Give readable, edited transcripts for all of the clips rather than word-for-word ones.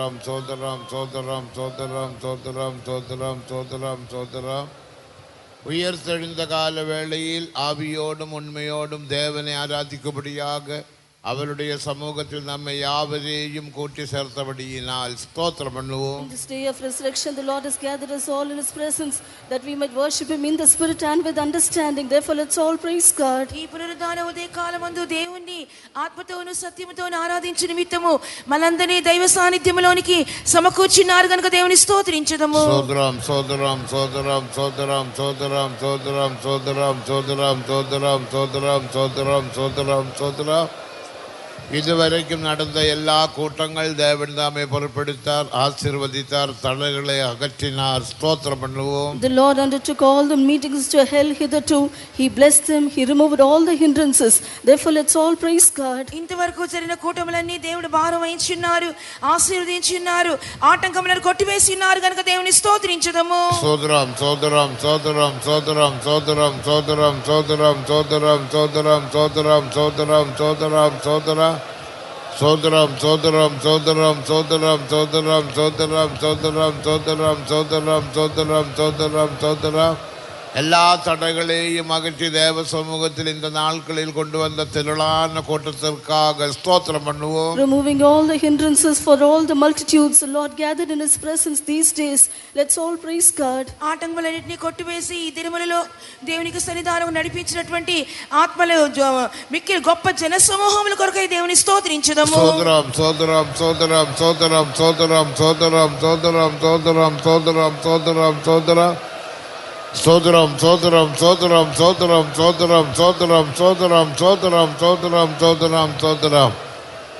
சோதரம் சோதரம் சோதரம் சோதரம் சோதரம் சோதரம் சோதரம் சோதரம். உயர்த்தெழுந்த கால வேளையில் ஆவியோடும் உண்மையோடும் தேவனை ஆராதிக்கும்படியாக அவருடைய சமூகத்தில் நம்மை யாவரையும் கூட்டி சேர்த்தபடியினால் ஸ்தோத்திரம் பண்ணுவோம். In this day of resurrection, the Lord has gathered us all in His presence, that we might worship Him in the Spirit and with understanding. Therefore, let's all praise God. ఈ పునరుద్ధాన ఉదయ కాలమందు దేవుణ్ణి ఆత్మతోను సత్యముతోను ఆరాధించు నిమిత్తము మనందరినీ దైవ సాన్నిధ్యములోనికి సమకూర్చినారు గనుక దేవుని స్తోత్రించుదము. సోదరం సోదరం సోదరం సోదరం సోదరం సోదరం సోదరం సోదరం సోదరం సోదరం సోదరం సోదరం సోదరం. இதுவரைக்கும் நடந்த எல்லா கூட்டங்கள் தேவன் தாமே பொறுப்பெடுத்தார், ஆசீர்வதித்தார், தடைகளை அகற்றினார். ஸ்தோத்திரம் பண்ணுவோம். The Lord undertook all the meetings to hell hitherto. He blessed them. He removed all the hindrances. Therefore, let's all praise God. ఇంతవరకు జరిగిన కూటములన్నీ దేవుడు భారం వహించున్నారు, ఆశీర్వదించున్నారు, ఆటంకములను కొట్టివేసినారు గనుక దేవుని స్తోత్రించుదము. సోదరం సోదరం సోదరం సోదరం సోదరం సోదరం సోదరం సోదరం సోదరం సోదరం సోదరం సోదరం సోదరం சோதரம் சோதரம் சோதரம் சோதரம் சோதரம் சோதரம் சோதரம் சோதரம் சோதரம் சோதரம் சோதரம் சோதரம். எல்லா தடைகளையும் அகற்றி தேவ சமூகத்தில் இந்த நாட்களில் கொண்டு வந்த திரளான கூட்டத்திற்காக ஸ்தோத்திரம் பண்ணுவோம். Removing all the hindrances for all the multitudes, the Lord gathered in His presence these days. Let's all praise God. ఆటంకములన్నిటిని కొట్టివేసి ఈ తిరుమలలో దేవునికి సన్నిధానం నడిపించినటువంటి ఆత్మలు మిక్కిలి గొప్ప జన సమూహముల కొరకై దేవుని స్తోత్రించుదము. సోదరం సోదరం సోదరం సోదరం సోదరం సోదరం సోదరం సోదరం సోదరం సోదరం సోదరం சோதரம் சோதரம் சோதரம் சோதரம் சோதரம் சோதரம் சோதரம் சோதரம் சோதரம் சோதரம் சோதரம்.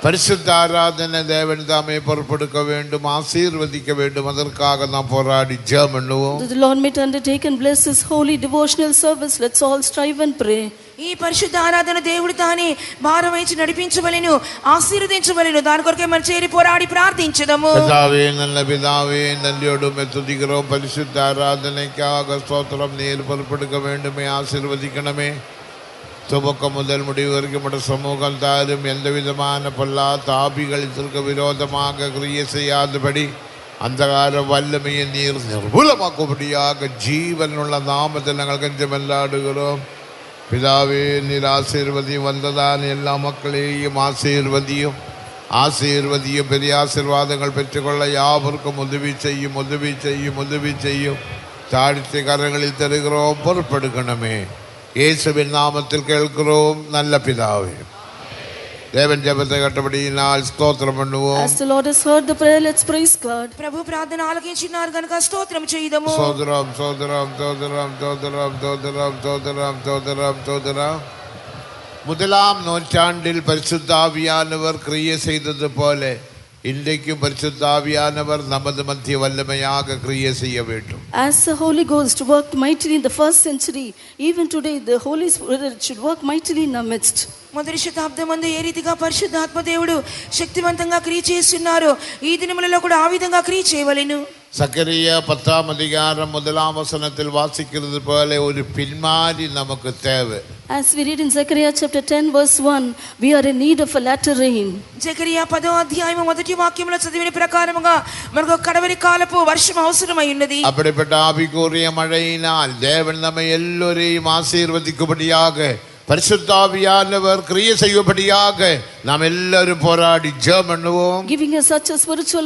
பரிசுத்த ஆராதனை தேவன் தாமே பொறுப்பெடுக்க வேண்டும், ஆசீர்வதிக்க வேண்டும். அதற்காக நாம் போராடி ஜெபம் பண்ணுவோம். The Lord may undertake and bless His holy devotional service. Let's all strive and pray. ఈ పరిశుద్ధ ఆరాధన దేవుడు తానే భారం వహించి నడిపించవలెను, ఆశీర్వదించవలెను. దాని కొరకే మనం చేరి పోరాడి ప్రార్థించుదాము. பிதாவே, நல்ல பிதாவே, நன்றியோடு துதிக்கிறோம். பரிசுத்த ஆராதனைக்காக ஸ்தோத்திரம். நீர் பொறுப்பெடுக்க வேண்டுமே, ஆசீர்வதிக்கணுமே. துவக்கம் முதல் முடிவு வரைக்கும் சமூகம் தாரும் எந்த விதமான பொல்லா தாபிகளுக்கு விரோதமாக கிரியை செய்யாதபடி அந்த கால வல்லமையை நீர் நிர்மூலமாக்கும்படியாக ஜீவனுள்ள நாமத்தில் நாங்கள் கஞ்சமெல்லாடுகிறோம். பிதாவே, நீர் ஆசீர்வதியும், வந்ததான் எல்லா மக்களையும் ஆசீர்வதியும், ஆசீர்வதியும். பெரிய ஆசீர்வாதங்கள் பெற்றுக்கொள்ள யாவருக்கும் உதவி செய்யும், உதவி செய்யும், உதவி செய்யும். தாழ்த்தி கரங்களில் தருகிறோம், பொறுப்பெடுக்கணுமே. இயேசுவின் நாமத்தில் கேட்கிறோம் நல்ல பிதாவே. தேவன் ஜெபத்தை கேட்டபடியினால் ஸ்தோத்திரம் பண்ணுவோம். As the Lord has heard the prayer, let's praise God. ప్రభు ప్రార్థన ఆలకించినారు గనుక స్తోత్రం చేయుదము. சோதரம் சோதரம் சோதரம் சோதரம் சோதரம் சோதரம் சோதரம் சோதரம். முதலாம் நூற்றாண்டில் பரிசுத்த ஆவியானவர் கிரியை செய்தது போல இன்றைக்கும் பரிசுத்த ஆவியானவர் நமது மத்திய வல்லமையாக கிரியை செய்ய வேண்டும். As the Holy Ghost worked mightily in the first century, even today the Holy Spirit should work mightily in our midst. మొదటి శతాబ్దమందు ఏ రీతిగా పరిశుద్ధాత్మ దేవుడు శక్తివంతంగా క్రియ చేస్తున్నారు, ఈ దినములలో కూడా ఆ విధంగా క్రియ చేయవలెను. சக்கரியா 10ஆம் அதிகாரம் 1ஆம் வசனத்தில் வாசிக்கிறது போல ஒரு பின்மாறி நமக்கு தேவை. As we read in Zechariah chapter 10 verse 1, we are in need of a latter rain. Zechariah 10వ అధ్యాయం మొదటి వాక్యంలో చదివిన ప్రకారముగా మనకు కడవరి కాలపు వర్షం అవసరమై ఉన్నది. அப்படிப்பட்ட ஆவிக்குரிய மழையினால் தேவன் நம்மை எல்லோரையும் ஆசீர்வதிக்கும்படியாக பரிசுத்தாவியானவர் கிரியை செய்யும்படியாக நாம் எல்லாரும் போராடி ஜெபம் பண்ணுவோம். Giving us such a spiritual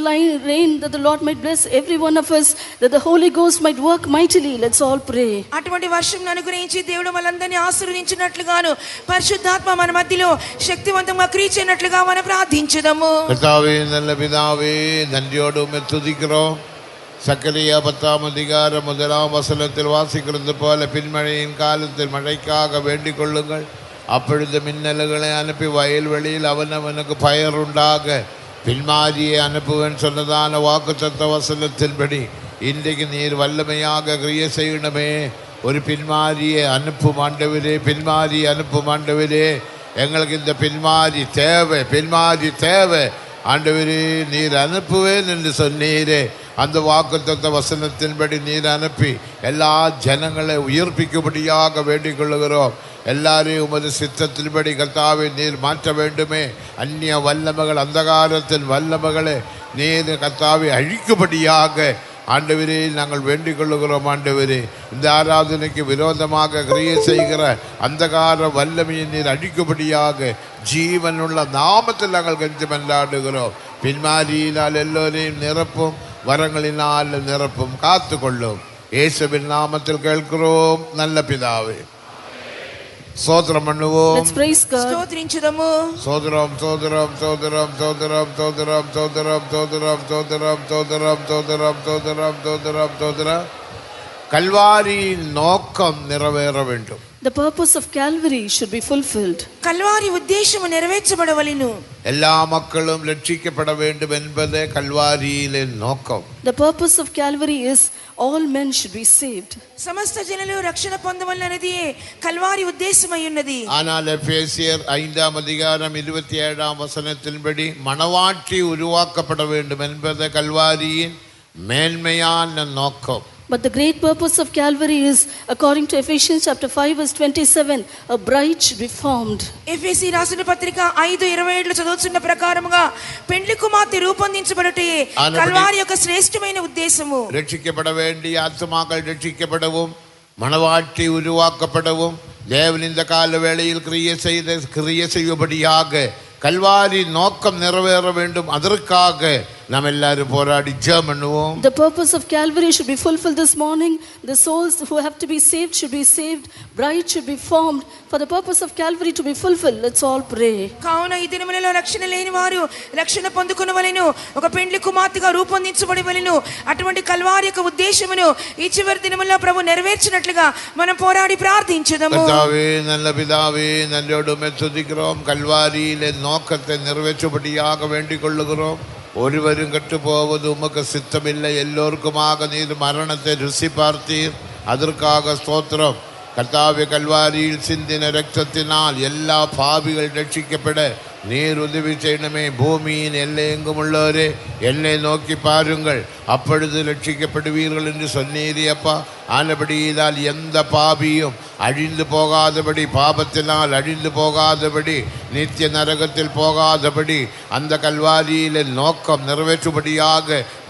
rain that the Lord might bless every one of us, that the Holy Ghost might work mightily. Let's all pray. అటువంటి వర్షం అనుగ్రహించి దేవుడు మనందరినీ ఆశీర్వదించినట్లుగాను పరిశుద్ధాత్మ మన మధ్యలో శక్తివంతంగా క్రియ చేయనట్లుగా మనం ప్రార్థించుదాము. கர்த்தாவே, நல்ல பிதாவே, நன்றியோடு உம்மை துதிக்கிறோம். சக்கரியா 10ஆம் அதிகாரம் 1ஆம் வசனத்தில் வாசிக்கிறது போல பின்மழையின் காலத்தில் மழைக்காக வேண்டிக் கொள்ளுங்கள். அப்பொழுது மின்னல்களை அனுப்பி வயல்வெளியில் அவனவனுக்கு பயர் உண்டாக பின்மாரியை அனுப்புவேன் சொன்னதான வாக்குத்தத்த வசனத்தின்படி இன்றைக்கு நீர் வல்லமையாக கிரியை செய்யணுமே. ஒரு பின்மாரியை அனுப்பும் ஆண்டவரே, பின்மாரி அனுப்பும் ஆண்டவரே. எங்களுக்கு இந்த பின்மாரி தேவை, பின்மாரி தேவை ஆண்டவரே. நீர் அனுப்புவேன் என்று சொன்னீரே, அந்த வாக்குத்தத்த வசனத்தின்படி நீர் அனுப்பி எல்லா ஜனங்களை உயிர்ப்பிக்கும்படியாக வேண்டிக் கொள்ளுகிறோம். எல்லாரையும் உமது சித்தத்தின்படி கர்த்தாவே நீர் மாற்ற வேண்டுமே. அந்நிய வல்லமைகள், அந்தகாரத்தின் வல்லமைகளை நீர் கர்த்தாவே அழிக்கும்படியாக ஆண்டவரே நாங்கள் வேண்டிக் கொள்ளுகிறோம். ஆண்டவரே, இந்த ஆராதனைக்கு விரோதமாக கிரியை செய்கிற அந்தகார வல்லமையை நீர் அழிக்கும்படியாக ஜீவனுள்ள நாமத்தில் நாங்கள் கெஞ்சி மன்றாடுகிறோம். பின்மாரியினால் எல்லோரையும் நிரப்பும், வரங்களினால் நிரப்பும், காத்து கொள்ளும். இயேசுவின் நாமத்தில் கேட்கிறோம் நல்ல பிதாவே. சோதரம் பண்ணுவோம். Let's praise God. స్తోత్రించుదము. சோதரம் சோதரம் சோதரம் சோதரம் சோதரம் சோதரம் சோதரம் சோதரம் சோதரம் சோதரம் சோதரம் சோதரம் சோதரம். கல்வாரியின் நோக்கம் நிறைவேற வேண்டும். The purpose of Calvary should be fulfilled. Calvary ఉద్దేశము నెరవేర్చబడవలెను. எல்லா மக்களும் ரட்சிக்கப்பட வேண்டும் என்பதே கல்வாரியிலே நோக்கம். The purpose of Calvary is all men should be saved. సమస్త జనులు రక్షణ పొందవలనది కల్వారి ఉద్దేశమై ఉన్నది. ஆனால் எபேசியர் 5:27 மணவாட்டி உருவாக்கப்பட வேண்டும் என்பதே கல்வாரியின் மேன்மையான நோக்கம். But the great purpose of Calvary is, according to Ephesians chapter 5 verse 27, a bride should be formed. ఎఫెసీ రాసిన పత్రిక 5:27 చదువుతున్న ప్రకారముగా పెండ్లి కుమార్తె రూపొందించబడుటే కల్వారి యొక్క శ్రేష్టమైన ఉద్దేశము. ரட்சிக்கப்பட வேண்டிய ஆத்துமாக்கள் ரட்சிக்கப்படவும், மணவாட்டி உருவாக்கப்படவும், தேவன் இந்த கால வேளையில் கிரியை செய்யும்படியாக கல்வாரி நோக்கம் நிறைவேற வேண்டும். அதற்காக நாம் எல்லாரும் போராடி ஜெபம் பண்ணுவோம். The purpose of Calvary should be fulfilled this morning. The souls who have to be saved should be saved. Bride should be formed. For the purpose of Calvary to be fulfilled, let's all pray. కావున ఈ దినములలో రక్షణ లేని వారు రక్షణ పొందుకొనవలెను, ఒక పెండ్లి కుమార్తెగా రూపొందించబడవలెను. అటువంటి కల్వారి యొక్క ఉద్దేశమును ఈ చివరి దినములలో ప్రభు నెరవేర్చినట్లుగా మనం పోరాడి ప్రార్థించుదాము. கர்த்தாவே, நல்ல பிதாவே, நன்றோடு துதிக்கிறோம். கல்வாரியிலே நோக்கத்தை நிறைவேற்றும்படியாக வேண்டிக் கொள்ளுகிறோம். ஒருவரும் கெட்டு போவது உமக்கு சித்தமில்லை. எல்லோருக்குமாக நீர் மரணத்தை ருசி பார்த்தீர். அதற்காக ஸ்தோத்திரம். கர்த்தாவே, கல்வாரியில் சிந்தின இரத்தத்தினால் எல்லா பாவிகள் ரட்சிக்கப்பட நீர் உதவி செய்யணுமே. பூமியின் எல்லை எங்கும் உள்ளவரே, எல்லை நோக்கி பாருங்கள், அப்பொழுது ரட்சிக்கப்படுவீர்கள் என்று சொன்னீரே அப்பா. ஆனபடியால் எந்த பாவியும் அழிந்து போகாதபடி, பாபத்தினால் அழிந்து போகாதபடி, நித்திய நரகத்தில் போகாதபடி அந்த கல்வாரியிலே நோக்கம் நிறைவேற்றும்படியாக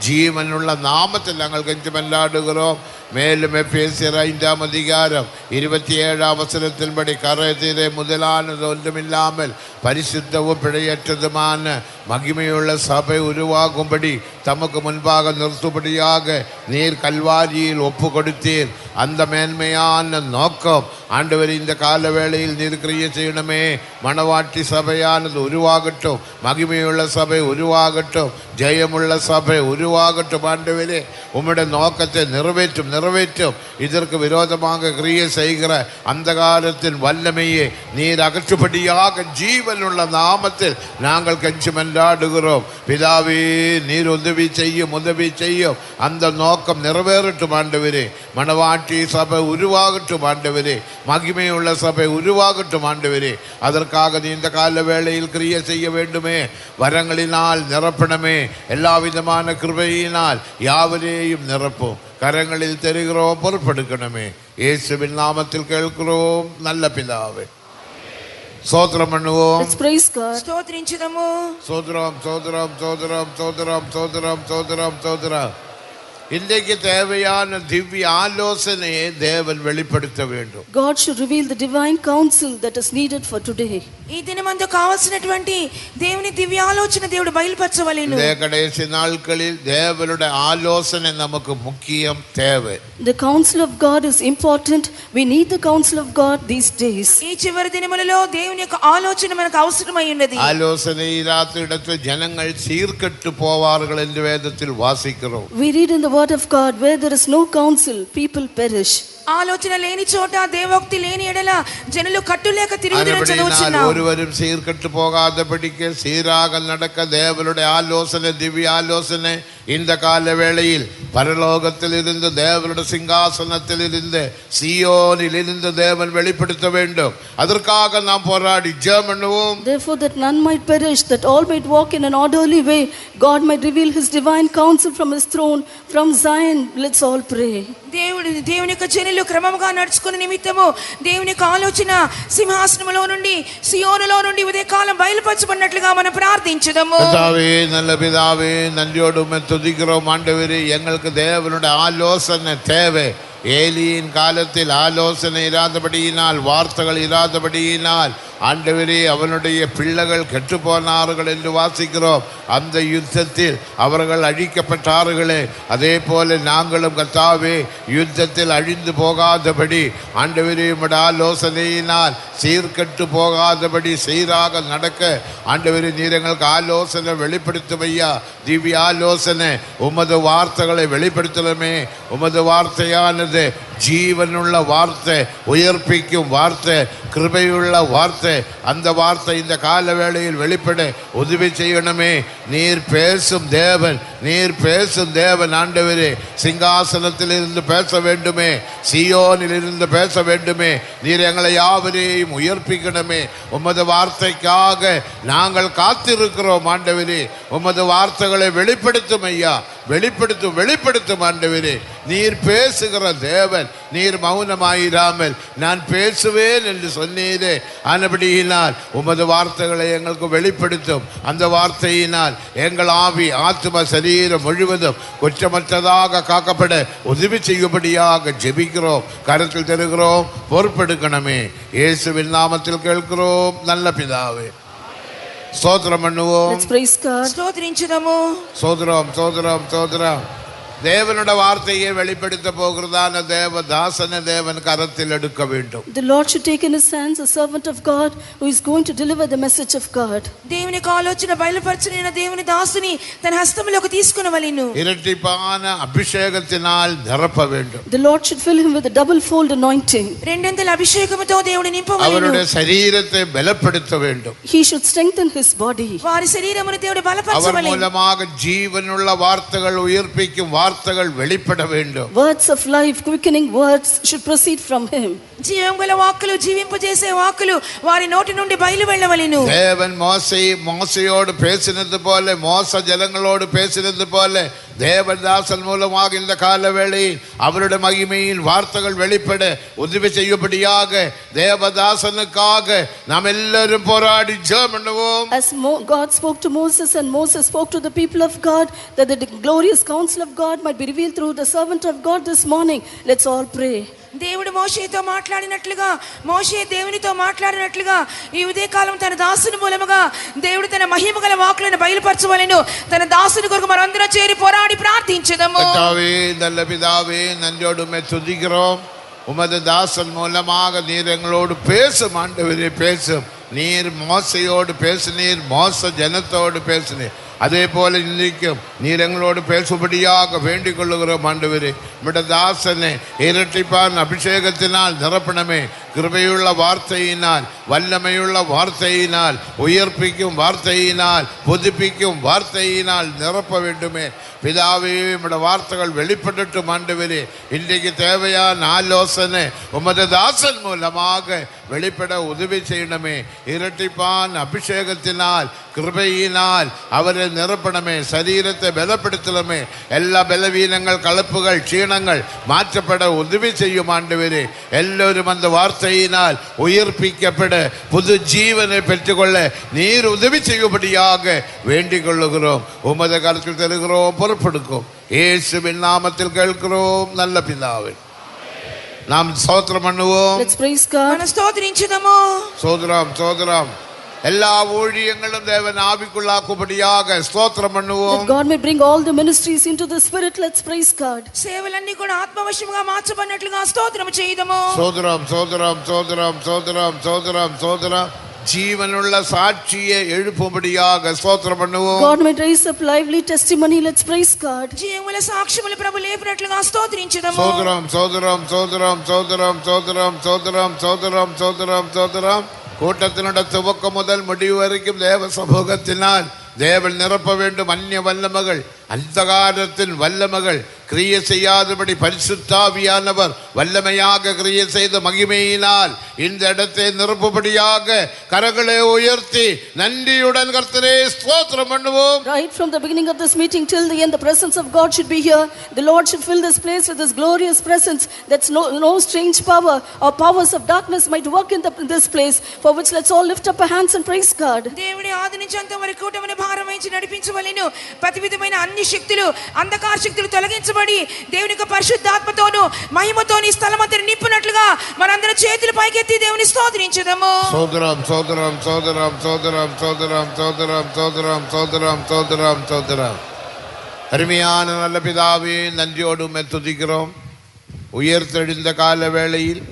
ஜீவனுள்ள நாமத்தில் நாங்கள் கெஞ்சி மன்றாடுகிறோம். மேலும் எபேசியர் 5:27 கரத்திலே முதலானது ஒன்றுமில்லாமல் பரிசுத்தவும் பிழையற்றதுமான மகிமையுள்ள சபை உருவாகும்படி தமக்கு முன்பாக நிறுத்தும்படியாக நீர் கல்வாரியில் ஒப்பு கொடுத்தீர். அந்த மேன்மையான நோக்கம் ஆண்டவர் இந்த கால வேளையில் நீர் கிரியை செய்யணுமே. மணவாட்டி சபையானது உருவாகட்டும், மகிமையுள்ள சபை உருவாகட்டும், ஜெயமுள்ள சபை உருவாகட்டும். ஆண்டவரே, உம்முடைய நோக்கத்தை நிறைவேற்றும். இதற்கு விரோதமாக கிரியை செய்கிற அந்த காலத்தின் வல்லமையை நீர் அகற்றும்படியாக ஜீவனுள்ள நாமத்தில் நாங்கள் கெஞ்சி மன்றாடுகிறோம். பிதாவே, நீர் உதவி செய்யும். அந்த நோக்கம் நிறைவேறட்டும் ஆண்டவரே. மணவாட்டி சபை உருவாகட்டும் ஆண்டவரே. மகிமையுள்ள சபை உருவாகட்டும் ஆண்டவரே. அதற்காக நீ இந்த கால வேளையில் கிரியை செய்ய வேண்டுமே. வரங்களினால் நிரப்பணமே. எல்லா விதமான கிருபையினால் யாவரையும் நிரப்பும். கரங்களில் தெரிகிறோம், பொறுப்பெடுக்கணுமே. இயேசுவின் நாமத்தில் கேட்கிறோம் நல்ல பிதாவே. சோதரம் பண்ணுவோம். Let's praise God. స్తోత్రించుదము. சோதரம். இன்றைக்கு தேவையான திவ்ய ஆலோசனையை தேவன் வெளிப்படுத்த வேண்டும். God should reveal the divine counsel that is needed for today. ఈ దినమందు కావాల్సినటువంటి దేవుని దివ్య ఆలోచన దేవుడు బయలుపరచవలెను. இந்த கடைசி நாட்களில் தேவனுடைய ஆலோசனை நமக்கு முக்கியம், தேவை. The counsel of God is important. We need the counsel of God these days. ఈ చివరి దినములలో దేవుని యొక్క ఆలోచన మనకు అవసరమై ఉన్నది. ஆலோசனை இராத இடத்தில் ஜனங்கள் சீர்கெட்டு போவார்கள் என்று வேதத்தில் வாசிக்கிறோம். We read in the word of God, where there is no counsel, people perish. ఆలోచన లేని చోట, దేవోక్తి లేని ఎడల జనులు కట్టులేక తిరుగుదురని చదువుచున్నాం. ஒருவரும் சீர்கெட்டு போகாதபடிக்கு சீராக நடக்க தேவனுடைய ஆலோசனை, திவ்ய ஆலோசனை இந்த கால வேளையில் பரலோகத்தில் இருந்து தேவனுடைய சிங்காசனத்தில் இருந்து சீயோனில் இருந்து தேவன் வெளிப்படுத்த வேண்டும். அதற்காக நாம் போராடி ஜெபம் பண்ணுவோம். Therefore that none might perish, that all might walk in an orderly way, God might reveal his divine counsel from his throne from Zion. Let's all pray. దేవుని యొక్క జనులు క్రమముగా నడుచుకునే నిమిత్తము దేవుని యొక్క ఆలోచన సింహాసనములో నుండి సియోనులో నుండి ఉదయకాలం బయలుపరచబడినట్లుగా మనం ప్రార్థించుదాము. கர்த்தாவே, நல்ல பிதாவே, நன்றியோடு உம்மை துதிக்கிறோம். ஆண்டவரே, எங்களுக்கு தேவனுடைய ஆலோசனை தேவை. ஏலியின் காலத்தில் ஆலோசனை இராதபடியினால், வார்த்தைகள் இராதபடியினால் ஆண்டவரே அவனுடைய பிள்ளைகள் கெட்டு போனார்கள் என்று வாசிக்கிறோம். அந்த யுத்தத்தில் அவர்கள் அழிக்கப்பட்டார்களே, அதே போல நாங்களும் கர்த்தாவே யுத்தத்தில் அழிந்து போகாதபடி ஆண்டவரே உம்முடைய ஆலோசனையினால் சீர்கெட்டு போகாதபடி சீராக நடக்க ஆண்டவரே நீர் எங்களுக்கு ஆலோசனை வெளிப்படுத்தும் ஐயா. திவ்ய ஆலோசனை உமது வார்த்தைகளை வெளிப்படுத்தலுமே. உமது வார்த்தையானது ஜீவனுள்ள வார்த்தை, உயிர்ப்பிக்கும் வார்த்தை, கிருபையுள்ள வார்த்தை. அந்த வார்த்தை இந்த கால வேளையில் வெளிப்பட உதவி செய்யணுமே. நீர் பேசும் தேவன், நீர் பேசும் தேவன். ஆண்டவரே, சிங்காசனத்தில் இருந்து பேச வேண்டுமே, சீயோனில் இருந்து பேச வேண்டுமே. நீர் எங்களை யாவரையும் உயிர்ப்பிக்கணுமே. உமது வார்த்தைக்காக நாங்கள் காத்திருக்கிறோம். ஆண்டவரே, உமது வார்த்தைகளை வெளிப்படுத்தும் ஐயா, வெளிப்படுத்தும் வெளிப்படுத்தும். ஆண்டவரே, நீர் பேசுகிற தேவன், நீர் மௌனமாயிராமல் நான் பேசுவேன் என்று சொன்னீரே. ஆனபடியினால் உமது வார்த்தைகளை எங்களுக்கு வெளிப்படுத்தும். அந்த வார்த்தையினால் எங்கள் ஆவி, ஆத்ம, சரீரம் முழுவதும் குற்றமற்றதாக காக்கப்பட உதவி செய்யும்படியாக ஜெபிக்கிறோம், கருத்தில் தருகிறோம். பொறுப்பெடுக்கணுமே. இயேசுவின் நாமத்தில் கேட்கிறோம் நல்ல பிதாவே. ஸ்தோத்திரம் பண்ணுவோம். Let's praise God. స్తోత్రించుదాము. சோதரம் சோதரம் சோதரம். தேவனுடைய வார்த்தையை வெளிப்படுத்த போகிறதான தேவதாசனை தேவன் கரத்தில் எடுக்க வேண்டும். The Lord should take in his hands a servant of God who is going to deliver the message of God. దేవుని యొక్క ఆలోచన బయలుపరచిన దేవుని దాసుని తన హస్తములోకి తీసుకొనవలెను. இரட்டிப்பான அபிஷேகத்தினால் நிரப்ப வேண்டும். The Lord should fill him with a double fold anointing. రెండంతల అభిషేకముతో దేవుని నింపవలెను. அவருடைய சரீரத்தை பலப்படுத்த வேண்டும். He should strengthen his body. వారి శరీరమును దేవుడు அவர் బలపరచవలెను. மூலமாக ஜீவனுள்ள வார்த்தைகள், உயிர்ப்பிக்கும் வார்த்தைகள் வெளிப்பட வேண்டும். Words of life, quickening words should proceed from him. జీవముగల వాక్కులు, జీవింపజేసే వాక్కులు వారి నోటి నుండి బయలు వెళ్ళవలెను. தேவன் மோசையோடு பேசினது போல, மோச ஜனங்களோடு பேசினது போல தேவதாசன் மூலமாக இந்த கால வேளையில் அவருடைய மகிமையின் வார்த்தைகள் வெளிப்பட உதவி செய்யும்படியாக தேவதாசனுக்காக நாம் எல்லாரும் போராடி ஜெபம் பண்ணுவோம். As God spoke to Moses and Moses spoke to the people of God, that the glorious counsel of God might be revealed through the servant of God this morning. Let's all pray. దేవుడు మోషేతో మాట్లాడినట్లుగా, మోషే దేవునితో మాట్లాడినట్లుగా ఈ ఉదయకాలం తన దాసుని మూలముగా దేవుడు తన మహిమగల వాక్కులను బయలుపరచవలెను. తన దాసుని కొరకు మనందరం చేరి పోరాడి ప్రార్థించుదాము. கர்த்தாவே, நல்ல பிதாவே, நன்றியோடு உம்மை துதிக்கிறோம். உமது தாசன் மூலமாக நீர் எங்களோடு பேசும். ஆண்டவரே, பேசும். நீர் மோசையோடு பேசினீர், மோச ஜனத்தோடு பேசினீர். அதே போல இன்றைக்கும் நீர் எங்களோடு பேசும்படியாக வேண்டிக் கொள்ளுகிறோம். ஆண்டவரே, உம்முடைய தாசனை இரட்டிப்பான அபிஷேகத்தினால் நிரப்பணமே. கிருபையுள்ள வார்த்தையினால், வல்லமையுள்ள வார்த்தையினால், உயிர்ப்பிக்கும் வார்த்தையினால், புதுப்பிக்கும் வார்த்தையினால் நிரப்ப வேண்டுமே. பிதாவே, உம்முடைய வார்த்தைகள் வெளிப்படட்டும். ஆண்டவரே, இன்றைக்கு தேவையான ஆலோசனை உமது தாசன் மூலமாக வெளிப்பட உதவி செய்யணுமே. இரட்டிப்பான அபிஷேகத்தினால், கிருபையினால் அவரை நிரப்பணமே. சரீரத்தை பலப்படுத்தலுமே. எல்லா பலவீனங்கள், கலப்புகள், க்ஷீணங்கள் மாற்றப்பட உதவி செய்யும். ஆண்டவரே, எல்லோரும் அந்த வார்த்தையினால் உயிர்ப்பிக்கப்பட, புது ஜீவனை பெற்றுக்கொள்ள நீர் உதவி செய்யும்படியாக வேண்டிக் கொள்ளுகிறோம். உமது கருத்தில் தருகிறோம், பொறுப்பெடுக்கும். இயேசுவின் நாமத்தில் கேட்கிறோம் நல்ல பிதாவே. நாம் ஸ்தோத்திரம் பண்ணுவோம். Let's praise God. మనం స్తోత్రించుదాము. சோதரம் சோதரம். எல்லா ஊழியங்களும் தேவன் ஆவிக்குள்ளாக்கும்படியாக ஸ்தோத்திரம் பண்ணுவோம். That God may bring all the ministries into the spirit. Let's praise God. సేవలన్నీ కూడా ఆత్మవశముగా మార్చబడినట్లుగా స్తోత్రము చేయుదాము. சோதரம் சோதரம் சோதரம் சோதரம் சோதரம் சோதரம். ஜீவனுள்ள சாட்சியை எழுப்பும்படியாக ஸ்தோத்திரம் பண்ணுவோம். God may raise up lively testimony. Let's praise God. జీవముల సాక్ష్యములు ప్రభు లేపినట్లుగా స్తోత్రించుదాము. சோதரம் சோதரம் சோதரம் சோதரம் சோதரம் சோதரம் சோதரம் சோதரம் சோதரம். கூட்டத்தினுடைய துவக்கம் முதல் முடிவு வரைக்கும் தேவ சமூகத்தினால் தேவன் நிரப்ப வேண்டும். அந்நிய வல்லமைகள், அந்தகாரத்தின் வல்லமைகள் கிரிய செய்யாதபடி பரிசுத்தாவியானவர் வல்லமையாக கிரிய செய்த மகிமையினால் இந்த இடத்தை நிரப்பும்படியாக கரங்களை உயர்த்தி நன்றியுடன் கர்த்தரே ஸ்தோத்திரம் பண்ணுவோம். Right from the beginning of this meeting till the end, the presence of God should be here. The Lord should fill this place with His glorious presence. That's no strange power or powers of darkness might work in this place. For which let's all lift up our hands and praise God. దేవుని ఆది నుంచి అంతం వరకు కూటమిని భారం వహించి నడిపించవలెను. ప్రతి విధమైన అన్ని శక్తులు అంధకార శక్తులు తొలగించబడి దేవుని యొక్క పరిశుద్ధాత్మతోను మహిమతోను ఈ స్థలమంతటిని నింపునట్లుగా మనందరం చేతులు పైకెత్తి దేవుని స్తోత్రించుదాము. சோதரம் சோதரம் சோதரம் சோதரம் சோதரம் சோதரம் சோதரம் சோதரம் சோதரம் சோதரம். அருமையான நல்ல பிதாவே, நன்றியோடும் துதிக்கிறோம். உயர்த்தெழுந்த கால வேளையில்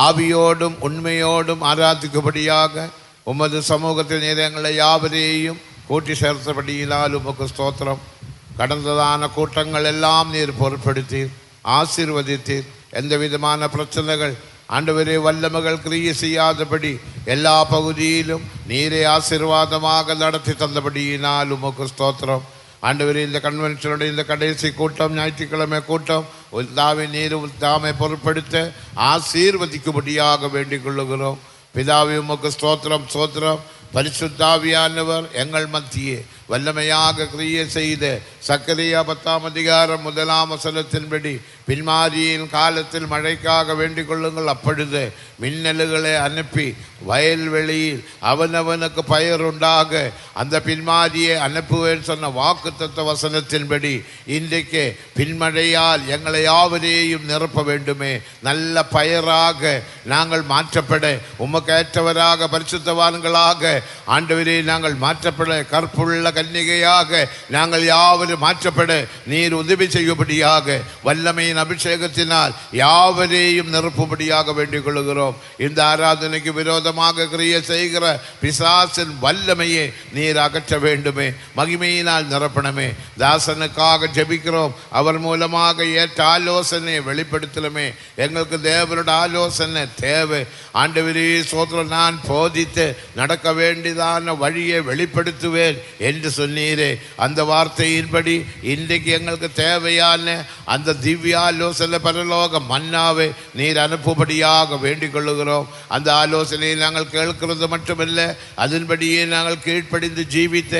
ஆவியோடும் உண்மையோடும் ஆராதிக்கும்படியாக உமது சமூகத்தில் எங்களை யாவரையும் கூட்டி சேர்த்தபடியினால் உமக்கு ஸ்தோத்திரம். கடந்ததான கூட்டங்கள் எல்லாம் நீர் பொறுப்படுத்தீர், ஆசீர்வதித்தீர். எந்த விதமான பிரச்சனைகள் ஆண்டவரே வல்லமைகள் கிரிய செய்யாதபடி எல்லா பகுதியிலும் நீரே ஆசீர்வாதமாக நடத்தி தந்தபடியினால் உமக்கு ஸ்தோத்திரம். ஆண்டவரே, இந்த கன்வென்ஷனுடைய இந்த கடைசி கூட்டம், ஞாயிற்றுக்கிழமை கூட்டம் தாமே நீர் தாமே பொருட்படுத்த ஆசீர்வதிக்கும்படியாக வேண்டிக் கொள்ளுகிறோம். பிதாவே உமக்கு ஸ்தோத்திரம் ஸ்தோத்திரம். பரிசுத்தாவியானவர் எங்கள் மத்தியே வல்லமையாக கிரிய செய்த சக்கரியா 10ஆம் அதிகாரம் 1ஆம் வசனத்தின்படி பின்மாரியின் காலத்தில் மழைக்காக வேண்டிக் கொள்ளுங்கள். அப்பொழுது மின்னலுகளை அனுப்பி வயல்வெளியில் அவனவனுக்கு பயிர் உண்டாக அந்த பின்மாரியை அனுப்புவேன் சொன்ன வாக்குத்தத்த வசனத்தின்படி இன்றைக்கு பின்மழையால் எங்களை யாவரையும் நிரப்ப வேண்டுமே. நல்ல பயிராக நாங்கள் மாற்றப்பட, உமக்கேற்றவராக பரிசுத்தவான்களாக ஆண்டவரே நாங்கள் மாற்றப்பட, கற்புள்ள கன்னிகையாக நாங்கள் யாவரும் மாற்றப்பட நீர் உதவி செய்யும்படியாக வல்லமையின் அபிஷேகத்தினால் யாவரையும் நிரப்பும்படியாக வேண்டிக் கொள்கிறோம். இந்த ஆராதனைக்கு விரோதமாக கிரிய செய்கிற பிசாசின் வல்லமையை நீர் அகற்ற வேண்டுமே. மகிமையினால் நிரப்பணமே. தாசனுக்காக ஜெபிக்கிறோம். அவர் மூலமாக ஏற்ற ஆலோசனையை வெளிப்படுத்தலுமே. எங்களுக்கு தேவனுடைய ஆலோசனை தேவை. ஆண்டவரே சோதரம், நான் போதித்து நடக்க வேண்டியதான வழியை வெளிப்படுத்துவேன் என்று சொன்னீரே. அந்த வார்த்தையின்படி இன்றைக்கு எங்களுக்கு தேவையான அந்த திவ்ய ஆலோசனை பரலோக மன்னாவை நீர் அனுப்பும்படியாக வேண்டிக் கொள்ளுகிறோம். அந்த ஆலோசனையை நாங்கள் கேட்கிறது மட்டுமல்ல, அதன்படியே நாங்கள் கீழ்ப்படிந்து ஜீவித்த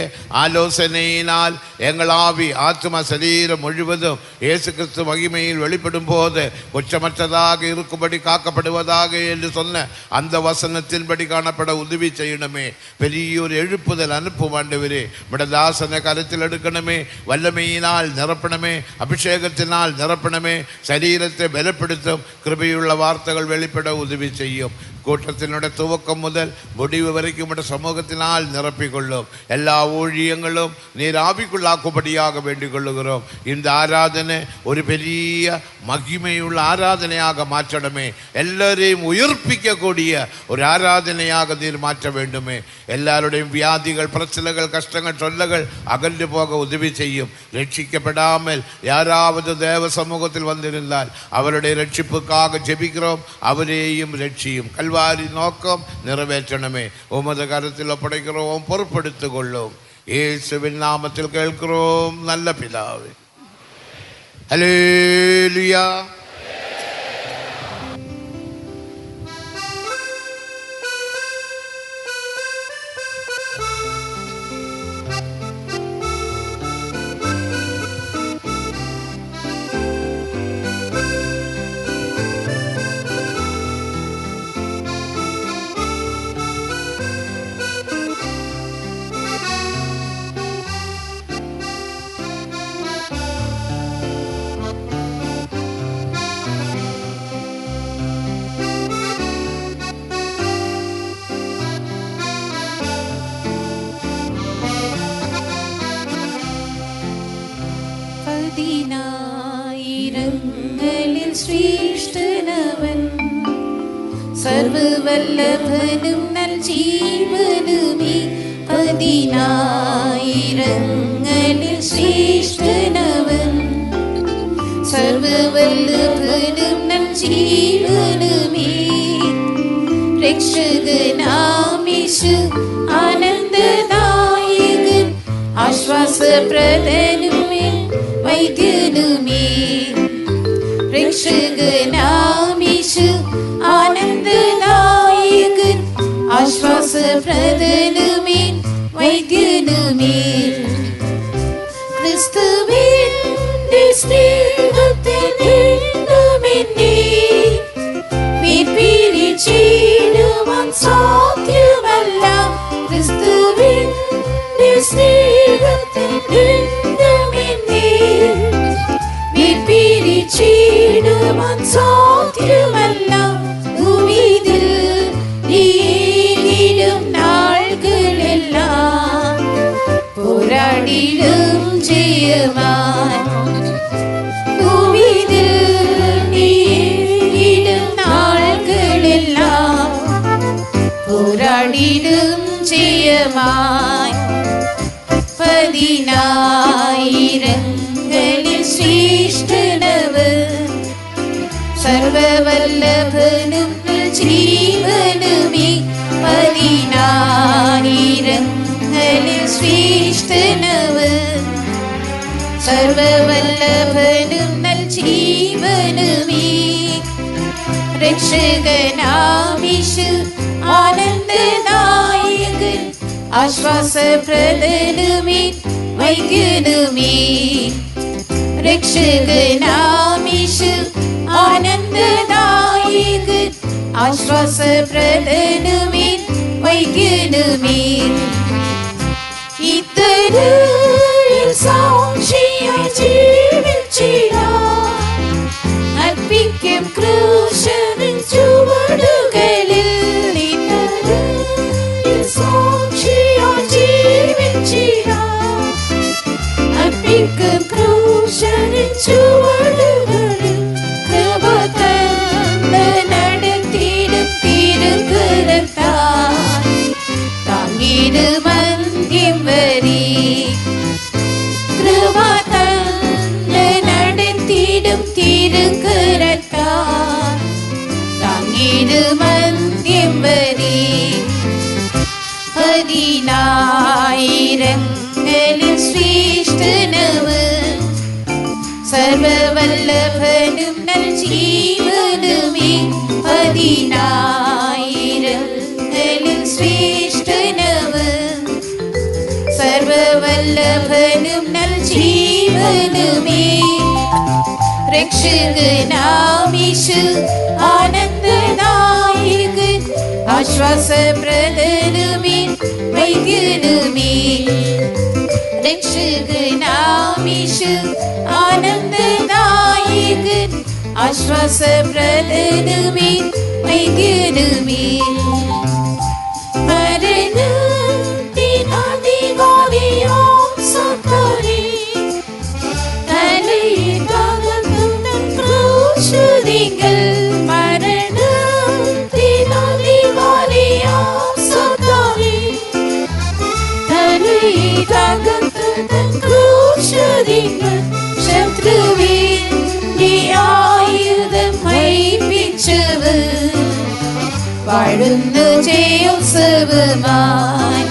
ஆலோசனையினால் எங்கள் ஆவி ஆத்மா சரீரம் முழுவதும் இயேசு கிறிஸ்து மகிமையில் வெளிப்படும் போது குற்றமற்றதாக இருக்கும்படி காக்கப்படுவதாக என்று சொன்ன அந்த வசனத்தின்படி காணப்பட உதவி செய்யணுமே. பெரிய ஒரு எழுப்புதல் அனுப்பும் ஆண்டவரே. தாசனை கருத்தில் எடுக்கணுமே. வல்லமையினால் நிரப்பணமே, அபிஷேகத்தினால் நிரப்பணமே. சரீரத்தை பலப்படுத்தும் கிருபையுள்ள வார்த்தைகள் வெளிப்பட உதவி செய்யும். கூட்டத்தினுடைய துவக்கம் முதல் முடிவு வரைக்கும் சமூகத்தினால் நிரப்பிக்கொள்ளும். எல்லா ஊழியங்களும் நீர் ஆவிக்குள்ளாக்கும்படியாக வேண்டிக் கொள்ளுகிறோம். இந்த ஆராதனை ஒரு பெரிய மகிமையுள்ள ஆராதனையாக மாற்றணுமே. எல்லாரையும் உயிர்ப்பிக்கக்கூடிய ஒரு ஆராதனையாக நீர் மாற்ற வேண்டுமே. எல்லாருடைய வியாதிகள், பிரச்சனைகள், கஷ்டங்கள், தொல்லைகள் அகன்று போக உதவி செய்யும். ரட்சிக்கப்படாமல் யாராவது தேவ சமூகத்தில் வந்திருந்தால் அவருடைய ரட்சிப்புக்காக ஜெபிக்கிறோம். அவரையும் ரட்சியும். கல்வாரி நோக்கம் நிறைவேற்றணுமே. உமது கருத்தில் ஒப்படைக்கிறோம், பொறுப்படுத்திக் கொள்ளும். இயேசுவின் நாமத்தில் கேட்கிறோம் நல்ல பிதாவே. ஹல்லேலூயா. സർവവല്ലഭനും നൽ ജീവനുമേ. 10,000 ശ്രേഷ്ഠനവൻ. സർവവല്ലഭനും നൽ ജീവനുമേ. രക്ഷകനാം യേശു ആനന്ദദായകൻ ആശ്വാസപ്രദനുമേ. വൈദ്യനുമേ. രക്ഷകനാമീശു ആനന്ദനായകൻ ആശ്വാസപ്രദനുമേ വൈദ്യനുമേ. ക്രിസ്തുവിന്റെ സ്നേഹത്തിൽ വീണ്ടുമെന്നെ പിരിച്ചിടുവാൻ സാധ്യമല്ല. ക്രിസ്തുവിന്റെ സ്നേഹത്തിൽ വീണ്ടുമെന്നെ പിരിച്ചിടുവാൻ സാധ്യമല്ല. ഭൂമിയിൽ നീങ്ങിടും നാളുകളെല്ലാം പോരാടിടും ജയമാൻ. ഭൂമിയിൽ നീങ്ങിടും നാളുകളെല്ലാം പോരാടിടും ജയമാൻ. 10,000 ശ്രേഷ്ഠനവൻ സർവവല്ലഭനും ജീവനുമേ. 10,000 ശ്രേഷ്ഠനവൻ സർവവല്ലഭനും ജീവനുമേ. രക്ഷകനാമീശു ആനന്ദനായകൻ ആശ്വാസപ്രദനുമേ വൈദ്യനുമേ. രക്ഷകനാമീശു ആനന്ദനായകൻ ആശ്വാസപ്രദനുമേ വൈദ്യനുമേ. ഇത്തരത്തിൽ സാക്ഷിയായി ജീവിച്ചിടാൻ അർപ്പിക്കും ക്രൂശിൻ ചുവടുകളിൽ. ഇത്തരത്തിൽ സാക്ഷിയായി ജീവിച്ചിടാൻ അർപ്പിക്കും ക്രൂശിൻ ചുവടുകളിൽ. കൃപ തന്ന് നടത്തിയിടും തിരുകരത്താൽ താങ്ങിടും അന്ത്യം വരെ. കൃപ തന്ന് നടത്തിയിടും തിരുകരത്താൽ താങ്ങിടും അന്ത്യം വരെ. 10,000 ശ്രേഷ്ഠനവൻ സർവവല്ലഭനും ജീവനുമേ. 10,000 ശ്രേഷ്ഠനവൻ സർവവല്ലഭനും ജീവനുമേ. രക്ഷകനാമീശു ആനന്ദനായകൻ ആശ്വാസപ്രദനുമേ വൈദ്യനുമേ. രക്ഷകനാമീശു ആനന്ദനായകൻ ആശ്വാസപ്രദനുമേ വൈദ്യനുമേ. മരണത്തിനധികാരിയാം സാത്താനെ തലയിലകത്തുന്ന ക്രൂശിങ്കൽ. മരണത്തിനധികാരിയാം സാത്താനെ തലയിലകത്തുന്ന ക്രൂശിങ്കൽ. ശത്രുവിന്റെ ആയുധം വഹിപ്പിച്ചവൻ വാഴുന്നു ജയോത്സവമായി.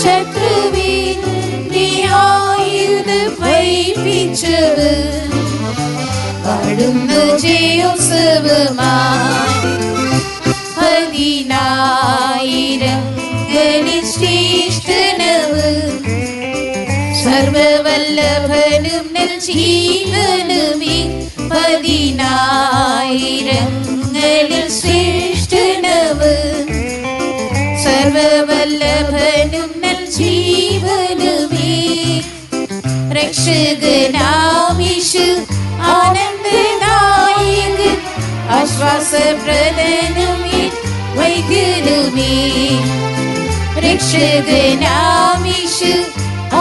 ശത്രുവിന്റെ ആയുധം വഹിപ്പിച്ചവൻ വാഴുന്നു ജയോത്സവമായി. 10,000 ശ്രേഷ്ഠനവൻ സർവവല്ലഭനും ജീവനുമേ. 10,000 ശ്രേഷ്ഠനവൻ സർവവല്ലഭനും ജീവനുമേ. രക്ഷകനാമീശു ആനന്ദനായകൻ ആശ്വാസപ്രദനുമേ വൈദ്യനുമേ. രക്ഷകനാമീശു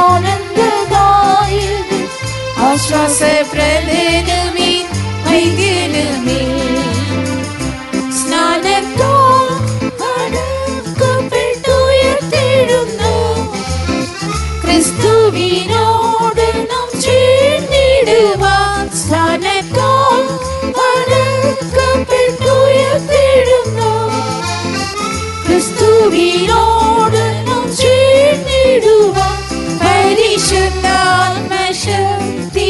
ആനന്ദനായകൻ ആശ്വാസപ്രദനുമേ വൈദ്യനുമേ. സ്നാനത്താൽ അടക്കപ്പെട്ടുയർത്തിടുന്നു ക്രിസ്തുവിനോട് നാം ചേർന്നിടുവാൻ. സ്നാനത്താൽ അടക്കപ്പെട്ടുയർത്തിടുന്നു ക്രിസ്തുവിനോട് നാം ചേർന്നിടുവാൻ. പരിശുദ്ധാത്മശക്തി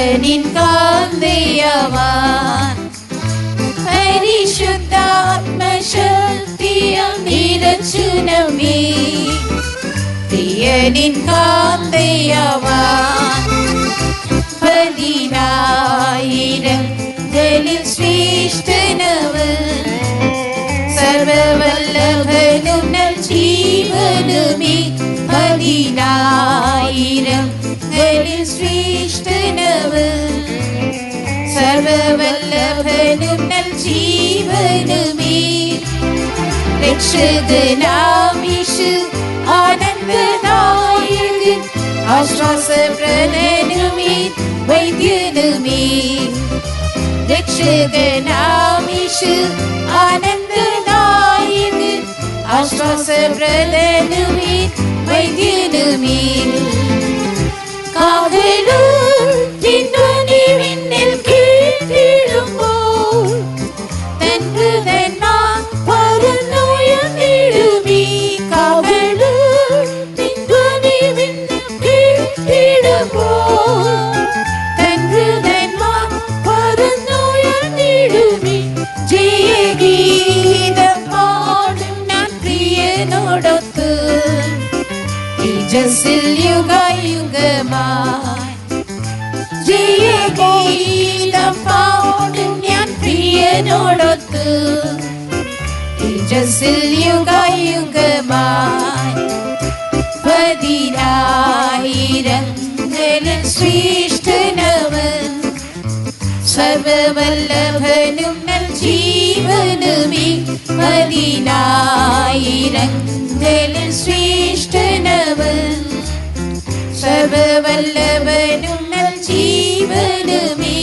പ്രിയനിൻ കാന്തയവാൻ പരിശുദ്ധാത്മശക്തിയാൽ നിറച്ചു നമ്മെ പ്രിയനിൻ കാന്തയവാൻ 10,000 ശ്രേഷ്ഠനവൻ സർവവല്ലഭനും നൽ ജീവനുമേ 10,000 ശ്രേഷ്ഠനവൻ സർവവല്ലഭനും നൽ ജീവനുമേ രക്ഷകനാം യേശു ആനന്ദദായകൻ ആശ്വാസപ്രദനുമേ വൈദ്യനുമേ രക്ഷകനാം യേശു ആനന്ദദായകൻ ആശ്വാസപ്രദനുമേ വൈദ്യനുമേ കാഹളത്തിൻ ധ്വനി വിണ്ണിൽ കേട്ടിടുമ്പോൾ തൻ ഹൃദയനാം പരന്നുയർന്നിടുമേ കാഹളത്തിൻ ധ്വനി വിണ്ണിൽ കേട്ടിടുമ്പോൾ തൻ ഹൃദയനാം പരന്നുയർന്നിടുമേ ജയഗീതം പാടും ഞാൻ പ്രിയനോടൊത്ത് തേജസ്സിൽ യുഗയുഗമായി ജയഗീതം പാടും ഞാൻ പ്രിയനോടൊത്ത് തേജസ്സിൽ യുഗയുഗമായി 10,000 ശ്രേഷ്ഠനവൻ സർവവല്ലഭനും നൽ ജീവനുമേ 10,000 ശ്രേഷ്ഠനവൻ സർവവല്ലഭനും നൽ ജീവനുമേ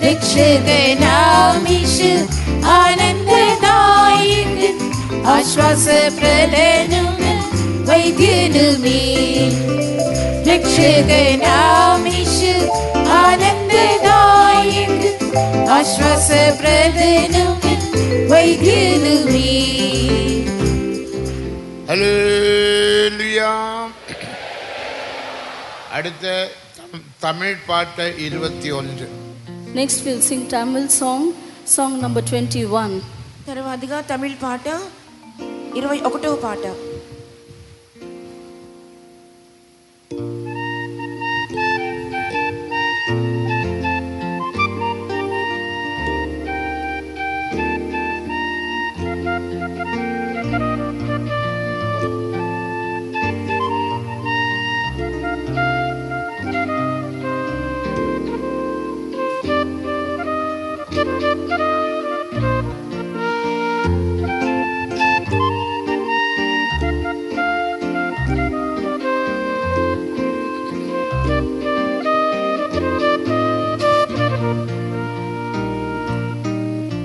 രക്ഷകനാം യേശു ആനന്ദദായകൻ ആശ്വാസപ്രദനും വൈദ്യനുമേ രക്ഷകനാം യേശു ആനന്ദദായകൻ ആശ്വാസപ്രദനും വൈദ്യനുമേ. ഹല്ലേലൂയ. അടുത്ത തമിഴ് പാട്ട് 21. Next we'll sing Tamil song, song number 21. తర్వాతగా తమిళ్ పాట 21వ పాట.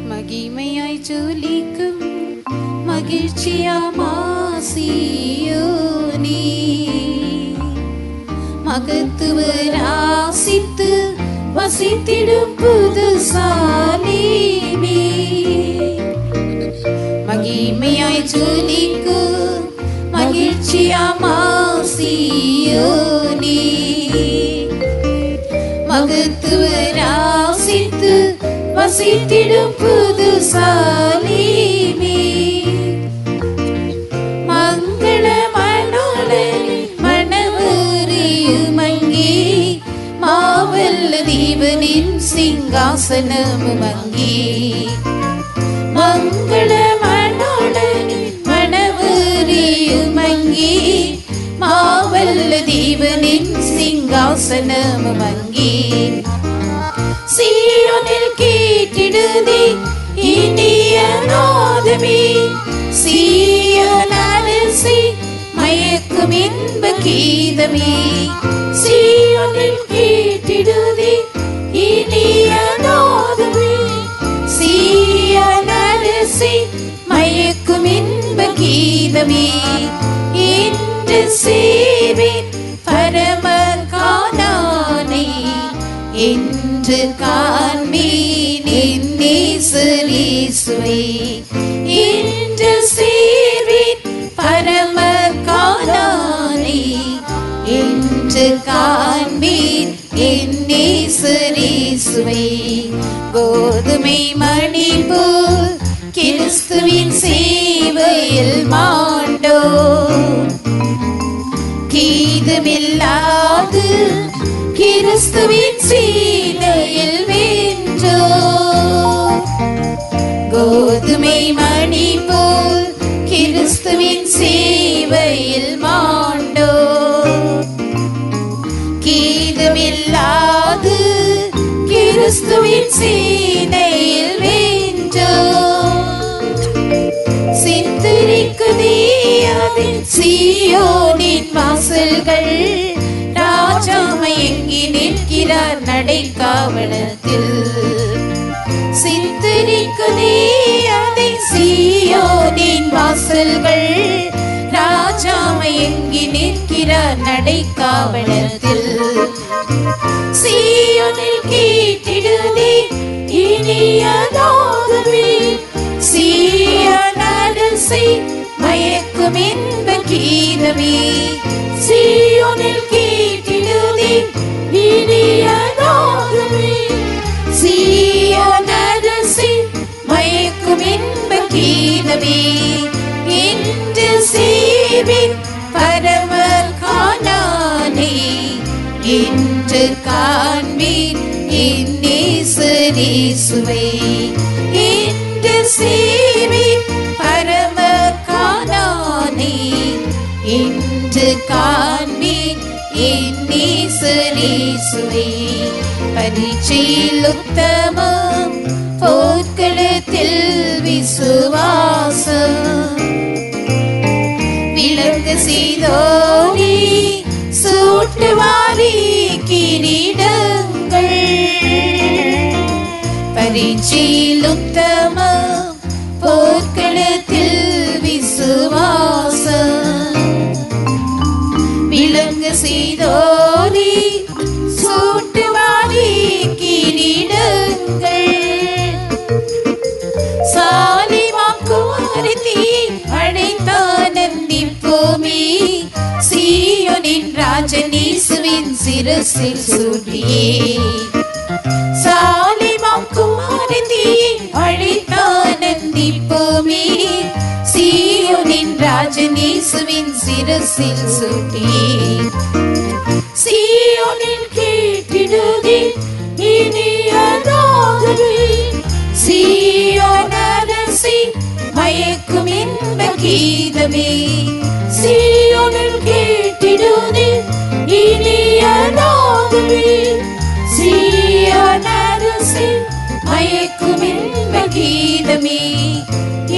மகிமையாய் ஜொலிக்கும் மகிழ்ச்சியாமாசியோனே மகத்துவ ராசித்து வசித்திடும் புது சாலேமே மகிமையாய் ஜொலிக்கும் மகிழ்ச்சியாமாசியோனே மகத்துவ ராசித்து வசித்திடும் புது சாலேமே மங்கள மனோலி மணவரியுமங்கி மாவல்ல தேவனின் சிங்காசனமுமங்கி மங்கள மனோலி மணவரியுமங்கி மாவல்ல தேவனின் சிங்காசனமுமங்கி சீயோனில் கேட்டிடுதே இனிய நாதமே சீயோன் அரசி மயக்கும் இன்ப கீதமே சீயோனில் கேட்டிடுதே இனிய நாதமே சீயோன் அரசி மயக்கும் இன்ப கீதமே இன்று சேவேன் பரம கானானை என்று காண்பேன் என் நேசரேசுவை என்று சேர்வேன் பரம கானானை என்று காண்பேன் என் கீதமில்லாது கிறிஸ்துவின் சீலையில் வென்றோ. கோதுமை மணி போல் கிறிஸ்துவின் சேவையில் மாண்டோ. கீதமில்லாது கிறிஸ்துவின் சீலையில் வென்றோ. சித்தரிக்குதே அதில் சீயோனின் வாசல்கள். ராஜா மயங்கி நிற்கிறார் நடைக்காவலத்தில். சித்தரிக்குதே அதை சீயோனின் வாசல்கள். ராஜா மயங்கி நிற்கிறார் நடைக்காவலத்தில். சீயோனில் கேட்டிடுதே இனியதாகவே. சீயோன் அரசை மயக்கும் இன்ப கீதமே. சீயோனில் கேட்டிடுதே இனியதாகவே. சீயோன் அரசை மயக்கும் இன்ப கீதமே. இன்று சேவின் பரம காணானே. இன்று காண்பேன் என் நேசரேசுவை. இன்று சேவின் பரம காணானே. இன்று காண்பேன் என் நேசரேசுவை. பரீட்சையில் உத்தமம், போர்க்களத்தில் விசுவாசம். விளங்கு செய்தோனே சூட்டுவாரி கிரீடங்கள். பரீட்சையில் உத்தமம், போர்க்களத்தில் விசுவாசம். விளங்கு செய்தோனே சூட்டுவாரி கிரீடங்கள். சாலிமாக்குமாரதி அழைத்தானந்திப்போமே. சீயோனின் ராஜன் இயேசுவின் சிரசில் சூட்டியே. சாலிமாக்குமாரதி அழைத்தானந்திப்போமே. சீயோனின் ராஜன் இயேசுவின் சிரசில் சூட்டியே. சீயோனில் கேட்டிடுதே இனியதாகவே. சீயோன் அரசை மயக்கும் இன்ப கீதமே. சீயோனில் கேட்டிடுதே இனியதாகவே. சீயோன் அரசை மயக்கும் இன்ப கீதமே.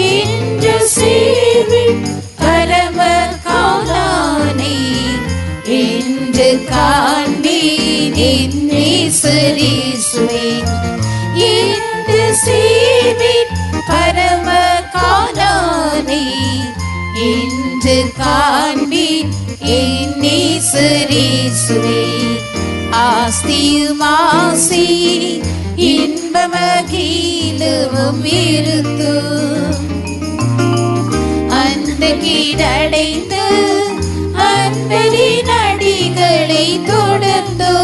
இன்று சேவின் பரம காணானே. இன்று காண்பேன் என் நேசரேசுவை. இன்று சேவின் பரம காணானே. இன்று காண்பேன் என் நேசரேசுவை. ஆஸ்தியும் ஆசை இன்பமகிழவும் விருத்தும். அந்த கீழடைந்து அன்பரின் அடிகளை தொடர்ந்தோ.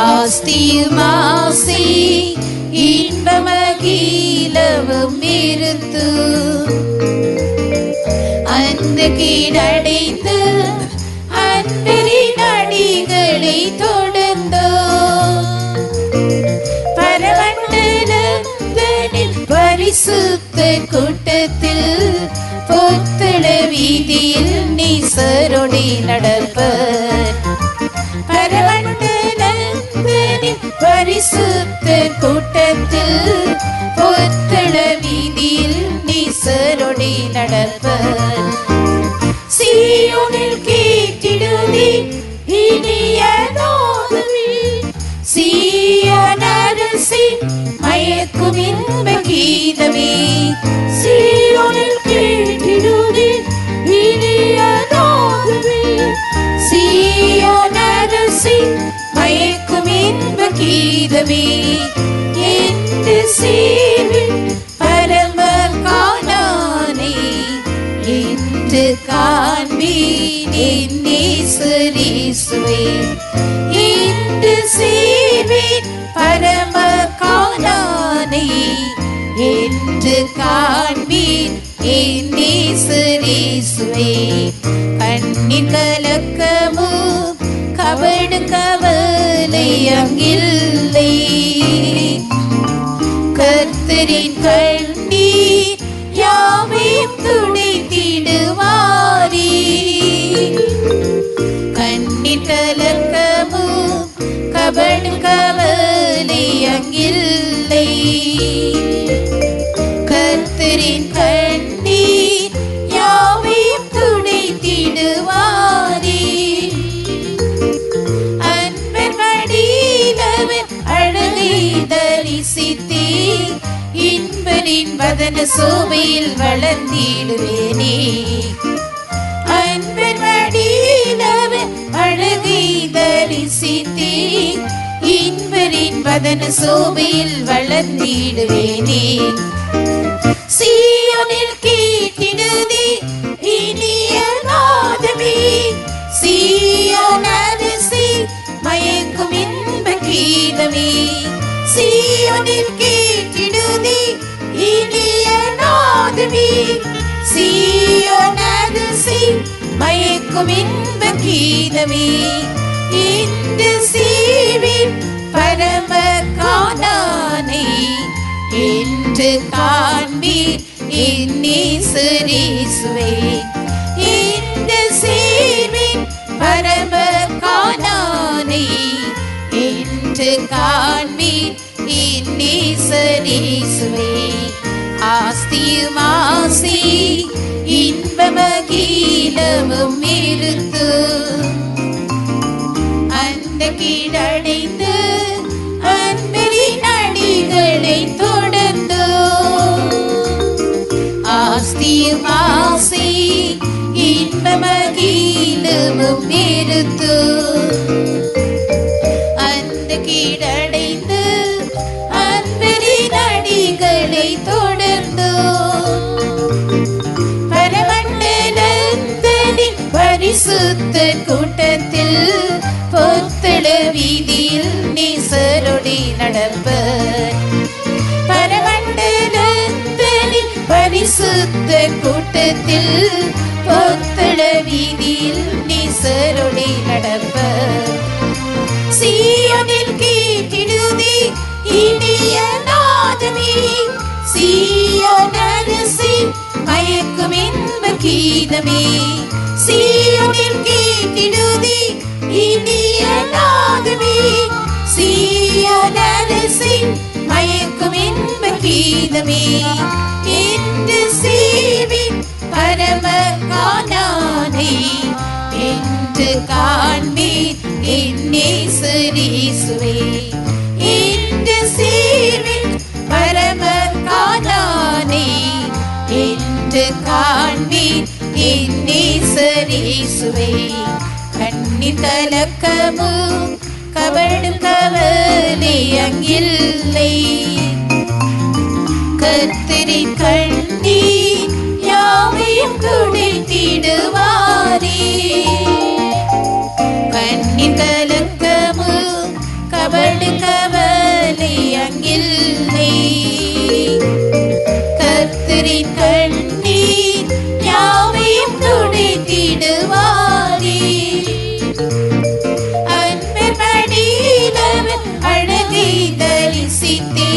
ஆஸ்தியும் ஆசை இன்பமகிழவும் விருத்தும். அந்த கீழடைந்து அன்பரின் அடிகளை தொடர்ந்தோ. பரமண்டலங்களில் பரிசுத்த கூட்டத்தில் பொத்தள வீதியில் நீசரோடி நடப்பர். பரமண்டலங்களில் பரிசுத்த கூட்டத்தில் பொத்தள வீதியில் நீசரோடி நடப்பர். சீயோனில் கேட்டிடுதே இனியதாகவே. சீயோன் அரசை மயக்கும் இன்ப கீதமே. சீயோனில் கேட்டிடுதே இனியதாகவே. சீயோன் அரசை மயக்கும் இன்ப கீதமே. என்று சேவின் பரம காணானே. என்று காண்பேன் என் நேசரேசுவை. இன்று சேவின் பரம காணானே. என்று காண்பேன் என் நேசரேசுவை. கண்ணீர் கலக்கமும் கபடு கவலை அங்கில்லை. கர்த்தரின் கண்ணீர் யாவையும் துடைத்திடுவாரே. கண்ணீர் கலக்கமும் கபடு கவலை அங்கில்லை. கர்த்தரின் கண்ணீர் யாவையும் துடைத்திடுவாரே. அன்பர் மடியிலவர் அழகை தரிசித்தே இன்பரின் வதன சோபையில் வளர்ந்திடுவேனே. அன்பர் மடியிலவர் அழகை தரிசித்தே இன்பரின் வதன சோபையில் வளர்ந்திடுவேனே. சீயோனில் கேட்டிடுதே இனிய நாதமே. சீயோன் அரசி மயக்கும் இன்ப கீதமே. சீயோனில் கேட்டிடுதே இனிய நாதமே. சீயோன் அரசி மயக்கும் இன்ப கீதமே. இந்த சீவின் பரம காணானை என்று காண்பீர் என்னேசுவே. இந்த சீவின் பரம காணானை என்று காண்பீர் என்னேசுவே. ஆஸ்தியும் ஆசி இன்பமகிலமும் இருத்து அந்த கீழடைந்து அன்பின் அடிகளை தொடர்ந்து. ஆஸ்தியும் ஆசி இன்பமகிலமும் இருத்து அந்த கீழடைந்து அன்பின் அடிகளை தொடர்ந்து. பரமண்டலத்தின் பரிசுத்த கூட்டத்தில் பொத்தள வீதியில் நேசரோடி நடப்பர். பரமண்டலத்தின் பரிசுத்த கூட்டத்தில் பொத்தள வீதியில் நேசரோடி நடப்பர். சீயோனில் கேட்டிடுதே இனிய நாதமே. சீயோன் அரசி மயக்கும் இன்ப கீதமே. சீயோனில் கேட்டிடுதே இனிய நாதமே. சீயோன் அரசி மயக்கும் இன்ப கீதமே. இந்த சீவின் பரம காணானை என்று காண்பீர் என்னேசுவே. இந்த சீவின் பரம காணானை என்று காண்பீர் என்னேசுவே. கண்ணீர் கலக்கமும் கபடு கவலை அங்கில்லை. கர்த்தரின் கண்ணீர் யாவையும் துடைத்திடுவாரே. கண்ணீர் கலக்கமும் கபடு கவலை அங்கில்லை. கர்த்தரின் கண்ணீர் யாவையும் துடைத்திடுவாரே. அன்பர் மடியிலவர் அழகை தரிசித்தே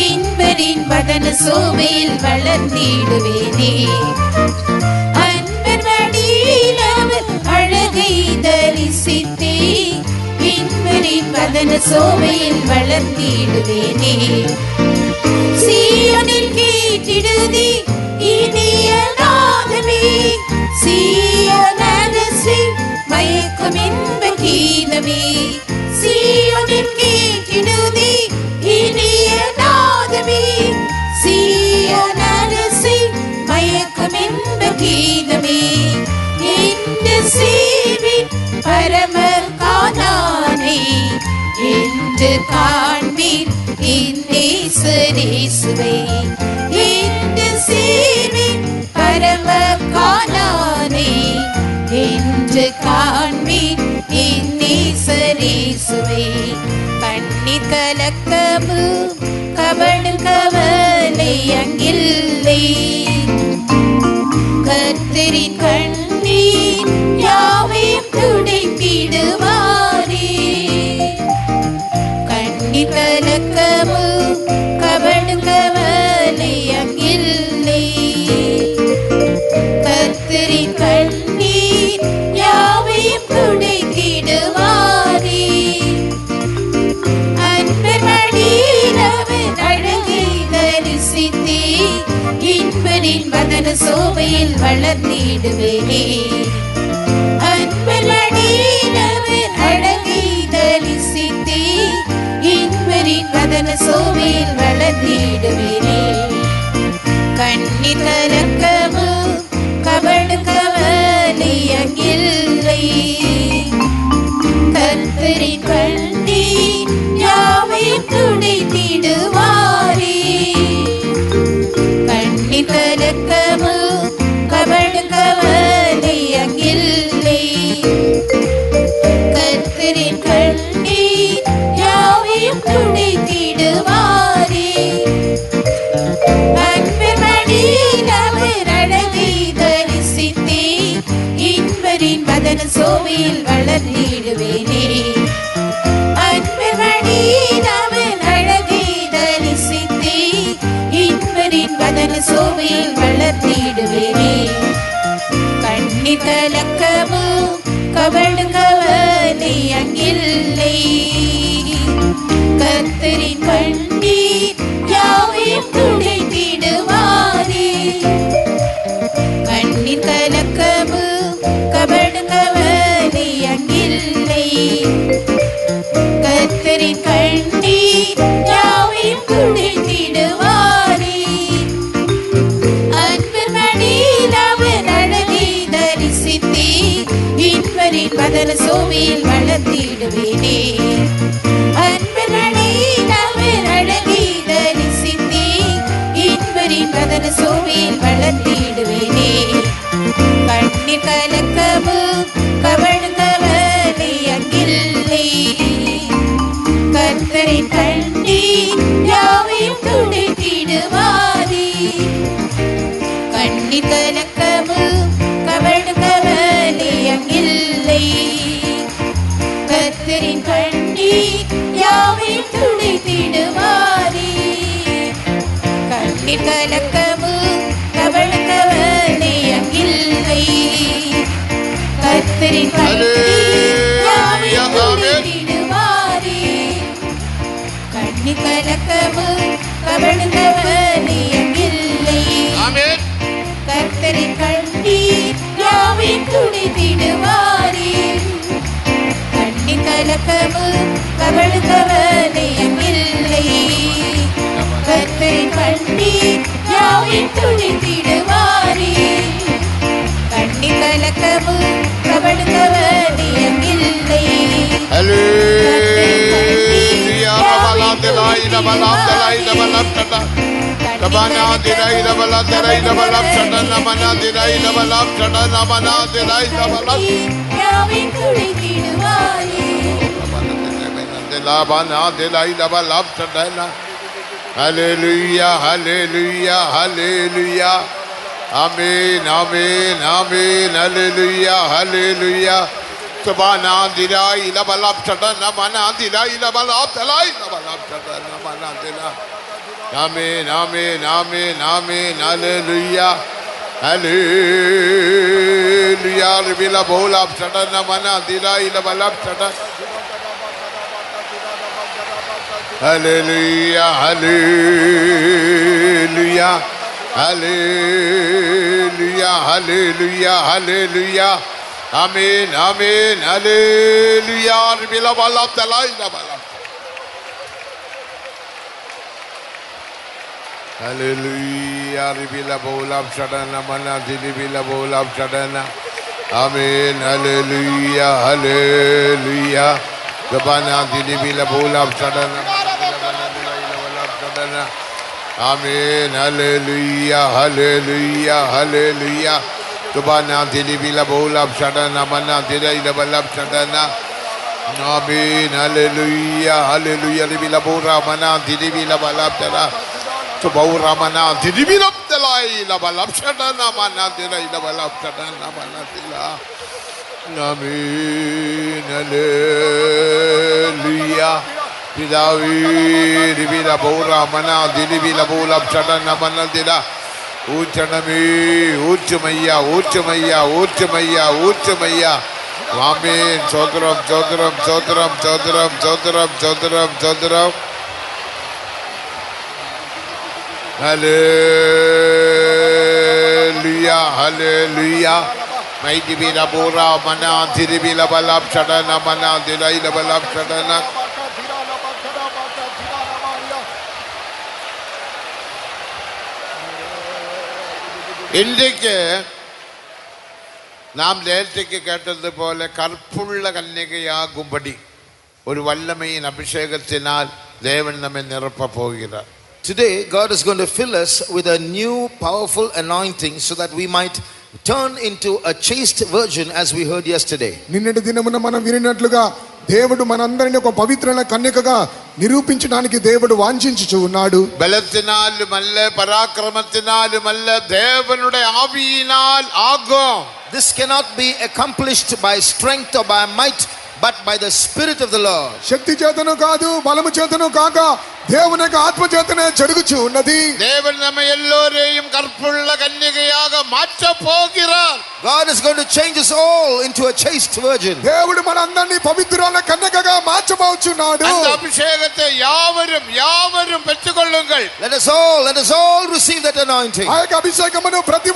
இன்பரின் வதன சோபையில் வளர்ந்திடுவேனே. அன்பர் மடியிலவர் அழகை தரிசித்தே இன்பரின் வதன சோபையில் வளர்ந்திடுவேனே. சீயோனில் கேட்டிடுதே இனிய நாதமே. சீயோன் அரசி மயக்கும் இன்ப கீதமே. சீயோனில் கேட்டிடுதே இனிய நாதமே. சீயோன் அரசி மயக்கும் இன்ப கீதமே. இந்த சீவின் பரம காணானை என்று காண்பீர் என்னேசுவே. இந்த சீவின் பரம காணானை என்று காண்பீர் என்னேசுவே. கண்ணீர் கலக்கமும் கபடு கவலை அங்கில்லை. கர்த்தரின் கண்ணீர் கண்ணீர் யாவையும் துடைத்திடுவாரே. அன்பர் மடியில் அவர் அழகை தரிசித்தே இன்பரின் வதன சோபையில் வளர்ந்திடுவேனே. அன்பர் மடியில் அவர் அழகை தரிசித்தே இன்பரின் வதன சோபையில் வளர்ந்திடுவேனே. கண்ணீர் கலக்கமும் கபடு கவலை அங்கில்லை. கர்த்தரின் கண்ணீர் யாவையும் துடைத்திடுவாரே. கண்ணீர் கலக்கமும் கபடு கவலை அங்கில்லை. கர்த்தரின் கண்ணீர் யாவையும் துடைத்திடுவாரே. அன்பர் மடியில் அவர் அழகை தரிசித்தே இன்பரின் வதன சோபையில் வளர்ந்திடுவேனே. அன்பர் மடியில் அவர் அழகை தரிசித்தே இன்பரின் வதன சோபையில் வளர்ந்திடுவேனே. கண்ணீர் கலக்கமும் கபடு கவலை அங்கில்லை. கர்த்தரின் கண்ணீர் யாவையும் துடைத்திடுவாரே. கண்ணீர் கலக்கமும் கபடு கவலை அங்கில்லை. கர்த்தரின் கண்ணீர் யாவையும் துடைத்திடுவாரே. அன்பர் மடியில் அவர் அழகை தரிசித்தே இன்பரின் வதன சோபையில் வளர்த்திடுவேனே. அன்பர் மடியில் அவர் அழகை தரிசித்தே இன்பரின் வதன சோபையில் வளர்த்திடுவேனே. கண்ணீர் கலக்கமும் கபடு கவலை அங்கில்லை. கர்த்தரின் கண்ணீர் யாவையும் துடைத்திடுவாரே. கண்ணீர் கலக்கமும் கபடு கவலை அங்கில்லை. கர்த்தரின் கண்ணீர் யாவையும் துடைத்திடுவாரே. கண்ணீர் கலக்கமும் கபடு கவலை அங்கில்லை. கர்த்தரின் கண்ணீர் யாவையும் துடைத்திடுவாரே. கண்ணீர் கலக்கமும் கபடு கவலை அங்கில்லை. கர்த்தரின் கண்ணீர் யாவையும் துடைத்திடுவாரே. கண்ணீர் கலக்கமும் கபடு கவலை அங்கில்லை. கர்த்தரின் கண்ணீர் யாவையும் துடைத்திடுவாரே. கண்ணீர் கலக்கமும் கபடு கவலை அங்கில்லை. யாவையும் துடைத்திடுவாரே. Hallelujah, hallelujah, hallelujah. Amen, amen, amen. Hallelujah, hallelujah. Subhana dilai la balab chadana mana dilai la balab dalai la balab chadana mana dilai. Amen, amen, amen, amen. Hallelujah, hallelujah. Ribila bolab chadana mana dilai la balab chadana. Hallelujah, hallelujah, hallelujah, hallelujah, hallelujah. Amen, amen, hallelujah. Ribila balab dalai la balab. Hallelujah, ribila bolab chadana mana dilibila bolab chadana. Amen, hallelujah, hallelujah. Gabana dilibila bolab chadana. Amen, hallelujah, hallelujah, hallelujah. Subhana dilibila bolab chadana mana dilibila bolab chadana. Amen, hallelujah, hallelujah. Dilibila bolab mana dilibila bolab chadana. Subhana mana dilibila bolab chadana mana dilibila bolab chadana mana dilibila. Amen, hallelujah. Pidavi, Ribila Bora, Mana, Dilibila Bola, Chadana, Mana Dila. ഊറ്റണമേ, ഊറ്റുമയ്യ, ഊറ്റുമയ്യ, ഊറ്റുമയ്യ, ഊറ്റുമയ്യ. ആമേൻ. സ്തോത്രം, സ്തോത്രം, സ്തോത്രം, സ്തോത്രം, സ്തോത്രം, സ്തോത്രം, സ്തോത്രം. Hallelujah, hallelujah. Maity ബിലബൂറ മനാ തിരിബില ബലം ഷടന മനാ ദിലൈല ബലം ഷടന. ഇന്ത്യക്ക് നാം നേരത്തേക്ക് കേട്ടതുപോലെ കർപ്പുള്ള കന്യകയാകുമ്പടി ഒരു വല്ലമയിൻ അഭിഷേകത്തിനാൽ ദേവൻ നമ്മെ നിറപ്പ പോകുക. Today, God is going to fill us with a new powerful anointing so that we might turn into a chaste virgin as we heard yesterday. నిన్నటి దినమున మనం వినినట్లుగా దేవుడు మనందరిని ఒక పవిత్రమైన కన్యకగా నిరూపించడానికి దేవుడు వాంఛించుచు ఉన్నాడు. ബലത്തിനാലുമല്ല പരാക്രമത്തിനാലുമല്ല ദേവനുടെ ആവിയിനാൽ ആകും. This cannot be accomplished by strength or by might, but by the Spirit of the Lord. శక్తి చేతను కాదు, బలము చేతను కాక దేవుని యొక్క ఆత్మ చేతనే జరుగుచు ఉన్నది. ദേവൻ നമ്മെ എല്ലാവരെയും കർപ്പുള്ള കന്യകയാക മാറ്റ പോകുகிறாർ. God is going to change us all into a chaste virgin. దేవుడు మనందరినీ పవిత్రమైన కన్యకగా మార్చబోచున్నాడు. அந்த அபிஷேகத்தை யாவரும் யாவரும் பெற்றுக்கொள்ளுங்கள். Let us all receive that anointing. ఆ యొక్క అభిషేకమును ప్రతి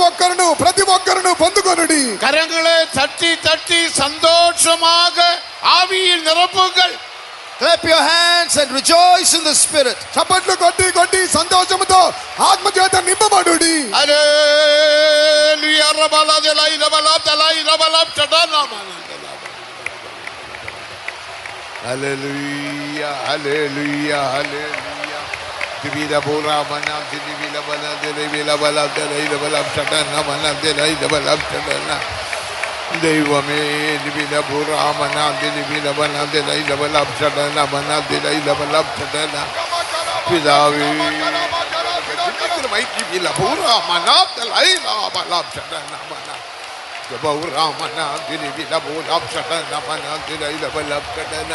ఒక్కరును పొందుకొనుడి. കരങ്ങളെ തട്ടി തട്ടി സന്തോഷமாக ആവിയിൽ നിറപ്പുകൾ. Clap your hands and rejoice in the Spirit. చప్పట్లు కొట్టి కొట్టి సంతోషముతో ఆత్మ చేత నింపబడుడి. హల్లెలూయా రబలా దలై రబలా దలై రబలా చడనా మనదలా. హల్లెలూయా హల్లెలూయా హల్లెలూయా. దివిల బోరా మనా దివిల బలా దలై బలా దలై రబలా చడనా మనదలై రబలా చడనా. ദൈവമേ ദിവില ബുറാമന ദിവില ബന ദിലൈല ബലം ചടന ബന ദിലൈല ബലം ചടന. പിതാവേ ദിവില ബുറാമന ദിലൈല ബലം ചടന ബന ബുറാമന ദിവില ബലം ചടന ബന ദിലൈല ബലം ചടന.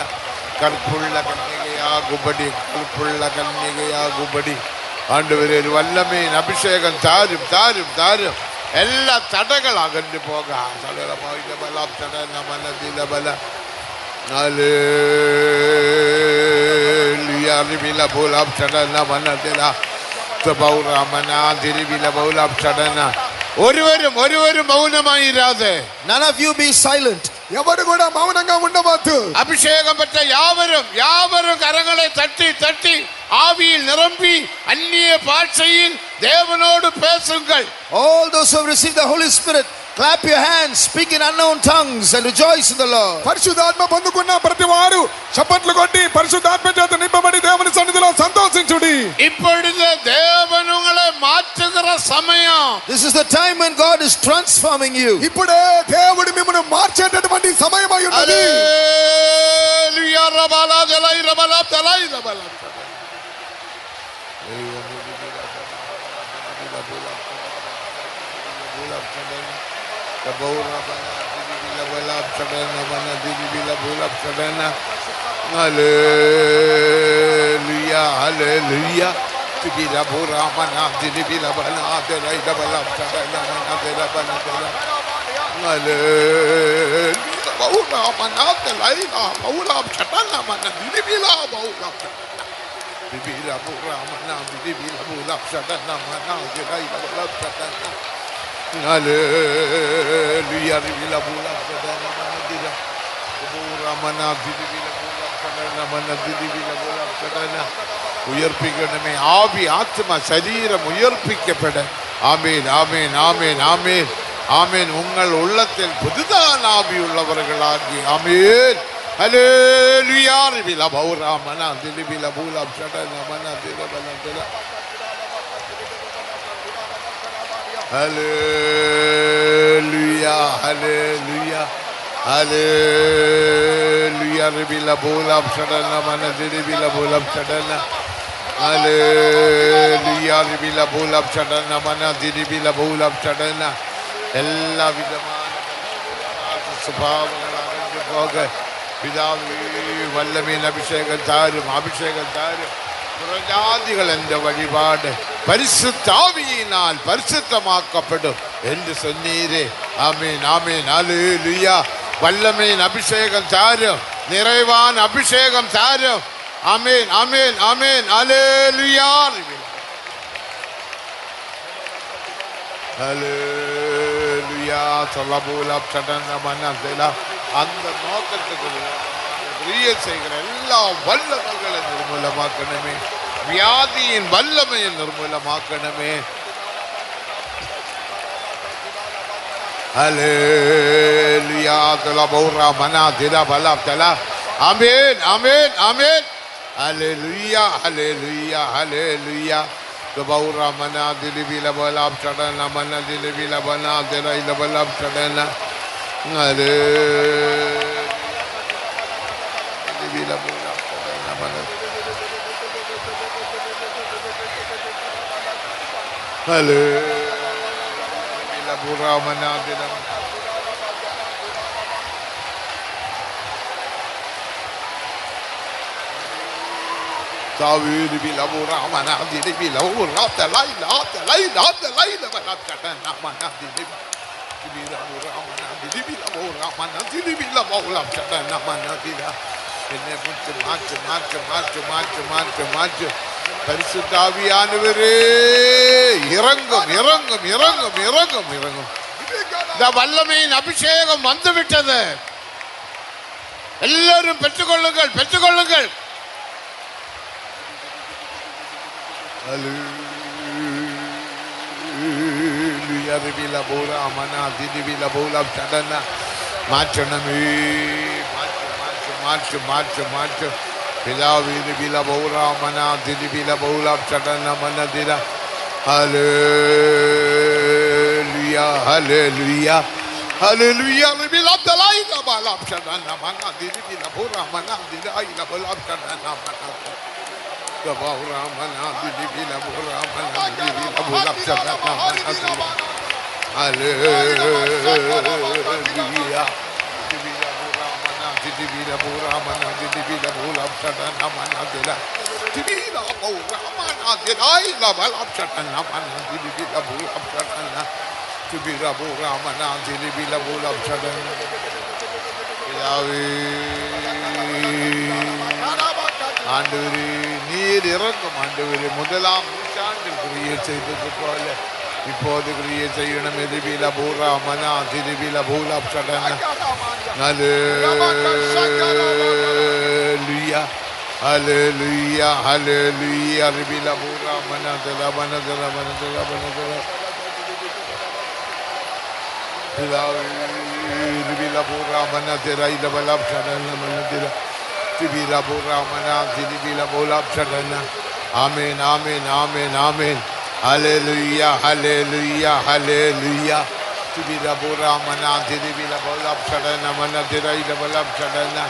കർപ്പുള്ള കന്യകയാകുമ്പടി, കർപ്പുള്ള കന്യകയാകുമ്പടി ആണ്ടവരെ ഒരു വല്ലമേൻ അഭിഷേകം താരും താരും താരും. എല്ലാ തടകൾ അകന്നു പോകാം. ഒരുവരും മൗനമായിരാതെ. None of you be silent. ఎవరు కూడా మౌనంగా ఉండవద్దు. അഭിഷേകം പെറ്റ യാവരും കരങ്ങളെ തട്ടി തട്ടി ആവിയിൽ നിറമ്പി അന്യ ഭാഷയിൽ ദേവനോട് പേസുങ്ങൾ. All those who have received the Holy Spirit, clap your hands, speak in unknown tongues and rejoice in the Lord. పరిశుద్ధాత్మ పొందుకున్న ప్రతి వారు చప్పట్లు కొట్టి పరిశుద్ధాత్మ చేత నింపబడి దేవుని సన్నిధిలో సంతోషించుడి. ഇപ്പോഴത്തെ ദേവനുങ്ങളെ മാറ്റുകിற സമയം. This is the time when God is transforming you. ఇప్పుడే దేవుడు మిమ్మల్ని మార్చేటటువంటి సమయమై ఉన్నది. హల్లెలూయా రబలా దలై రబలా దలై రబలా. Hallelujah, hallelujah. Tibila bura mana dilibila bana delay double up mana dela bana dela. Hallelujah. Bura mana delay bura chatana mana dilibila bura. Tibila bura mana dilibila bura chatana mana delay double up chatana. Hallelujah. Dilibila bura chatana mana dela. Bura mana dilibila bura chatana mana dilibila bura chatana. ഉയർപ്പിക്കണമേ. ആവി ആത്മ ശരീരം ഉയർപ്പിക്കപ്പെട. ആമേൻ ആമേൻ ആമേൻ ആമേൻ ആമേൻ. ഉങ്ങൾ ഉള്ളത്തിൽ പുതുതാൻ ആവിയുള്ളവர்களாகி. ആമേൻ. ഹല്ലേലൂയാ. റിബില ബൗറാ മന ദിലിബില ബൂല ഷടന മന ദിലബല ദില. ഹല്ലേലൂയാ ഹല്ലേലൂയാ ഹല്ലേലൂയാ. റിബില ബൂല ഷടന മന ദിലിബില ബൂല ഷടന. ഹല്ലേലൂയാ. റിബില ബൂല ഷടന മന ദിലിബില ബൂല ഷടന. എല്ലാവിധമായ സ്വഭാവങ്ങൾ അകന്നു പോക. പിതാവേ വല്ലമേൻ അഭിഷേകം താരും, അഭിഷേകം താരും. പുറജാതികൾ എൻ്റെ വഴിപാട് பரிசுத்தாவியினால் பரிசுத்தமாக்கப்படும் என்று சொன்னீரே. ஆமென் ஆமென் ஹல்லேலூயா. வல்லமையின் அபிஷேகம் தாரும், நிறைவான அபிஷேகம் தாரும். ஆமென் ஆமென் ஆமென் ஹல்லேலூயா. ஹல்லேலூயா. சொல்லபூலம் சடனமனதெலா. அந்த நோக்கத்துக்கு கிரியை செய்கிற எல்லா வல்லமைகளை நிர்மூலமாக்கணுமே, வியாதியின் வல்லமையை நிர்மூலமாக்கணுமே. ஹல்லேலூயா. தலபௌரா மனாதிரா பலப்தலா. ஆமென் ஆமென் ஆமென் ஹல்லேலூயா ஹல்லேலூயா ஹல்லேலூயா. தபௌரா மனாதிரி பிலபலப் சடன மனதிரி பிலபனாதிரா இலபலப் சடன. ஹல்லேலூயா. Tawir bilabura manadiri bilabura talayla talayla talayla balakatana manadiri bilabura manadiri bilabura manadiri bilabura katana manadira. Enne punchu march பரிசுத்தாவியானவரே இறங்கும் இறங்கும் இறங்கும் இறங்கும் இறங்கும். இந்த வல்லமையின் அபிஷேகம் வந்துவிட்டது. எல்லாரும் பெற்றுக்கொள்ளுங்கள் பெற்றுக்கொள்ளுங்கள். மாற்றணமே மாற்று மாற்று மாற்று. பிதாவீது பில பௌராமனா திதி பில பௌலாம் சடன மனதிர. ஹல்லேலூயா ஹல்லேலூயா ஹல்லேலூயா. பில தலாயில பலாம் சடன மனா திதி பில பௌராமனா திதாயில பலாம் சடன மனா பௌராமனா திதி பில பௌராமனா திதி பில பௌலாம் சடன மனா. ஹல்லேலூயா. Divila Buramana, Divila Bulam Shatana Manadilla, Divila Buramana, Didaila Balam Shatana Mana, Divila Bulam Shatana, Divila Buramana, Divila Bulam Shatana. ஆண்டவரே நீர் இறங்கும். ஆண்டவரே முதலாம் நூற்றாண்டில் கிரியை செய்தது போல இப்போது கிரியை செய்யணும். எதிபில பூராமனா திரிபில பூலாம் சடன. ஹல்லேலூயா ஹல்லேலூயா ஹல்லேலூயா. ரிபில பூராமனா தல மனதல மனதல மனதல. ரிபில பூராமனா திரைல பலம் சடன மனதில. திபில பூராமனா திரிபில பூலாம் சடன. ஆமென் ஆமென் ஆமென் ஆமென் ஹல்லேலூயா ஹல்லேலூயா ஹல்லேலூயா. Tibila bura mana tibila bolam chadana mana tiraila bolam chadana.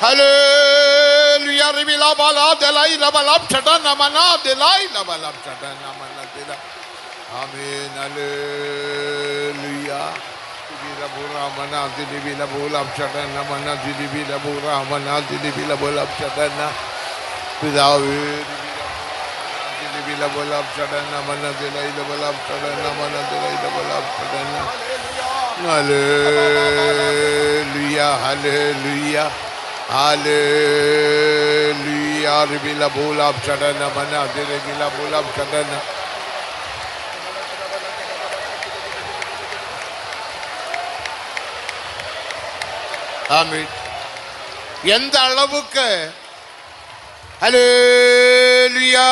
Hallelujah. Ribila bala delaila bolam chadana mana delaila bolam chadana mana tira. Amen. Hallelujah. Tibila bura mana tibila bolam chadana mana tibila bura mana tibila bolam chadana. Pidavi Bila bolam chadana mana delaila bolam chadana mana delaila bolam chadana. Hallelujah hallelujah hallelujah. Bila bolam chadana mana delaila bolam chadana. Amen. எந்த அளவுக்கு ஹல்லேலூயா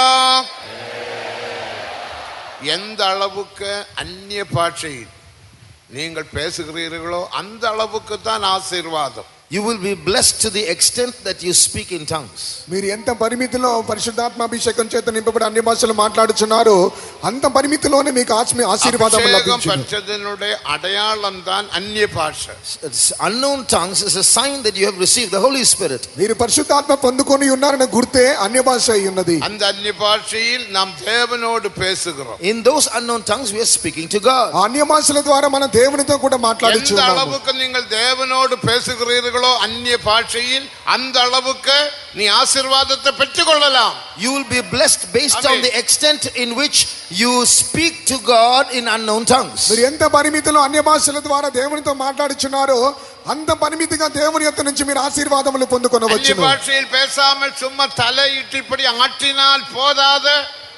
எந்த அளவுக்கு அந்நிய பாஷையில் நீங்கள் பேசுகிறீர்களோ அந்த அளவுக்கு தான் ஆசீர்வாதம். You will be blessed to the extent that you speak in tongues. మీరు ఎంత పరిమితిలో పరిశుద్ధాత్మ అభిషేకం చేత నింపబడి అన్య భాషలు మాట్లాడుచున్నారో అంత పరిమితిలోనే మీకు ఆశీర్వాదం లభించును. பெற்றதனுடைய அடையாளம் தான் அந்நிய பாஷை. Unknown tongues is a sign that you have received the Holy Spirit. మీరు పరిశుద్ధాత్మ పొందుకొని ఉన్నారనే గుర్తే అన్య భాష అయి ఉన్నది. அந்த அந்நிய பாஷையில் நாம் தேவனோடு பேசுகிறோம். In those unknown tongues we are speaking to God. అన్య భాషల ద్వారా మనం దేవునితో కూడా మాట్లాడుచున్నాము. எந்த அளவுக்கு நீங்கள் தேவனோடு பேசுகிறீர்கள் பேசுகிறார்களோ அந்நிய பாஷையில் அந்த அளவுக்கு நீ ஆசீர்வாதத்தை பெற்றுக்கொள்ளலாம். You will be blessed based Amen. on the extent in which you speak to God in unknown tongues. మీరు ఎంత పరిమితిలో అన్య భాషల ద్వారా దేవునితో మాట్లాడుచున్నారో అంత పరిమితిగా దేవుని యొద్ద నుంచి మీరు ఆశీర్వాదములు அந்நிய పొందుకొనవచ్చును. பாஷையில் பேசாமல் சும்மா தலையிட்டு இப்படி ஆட்டினால் போதாது,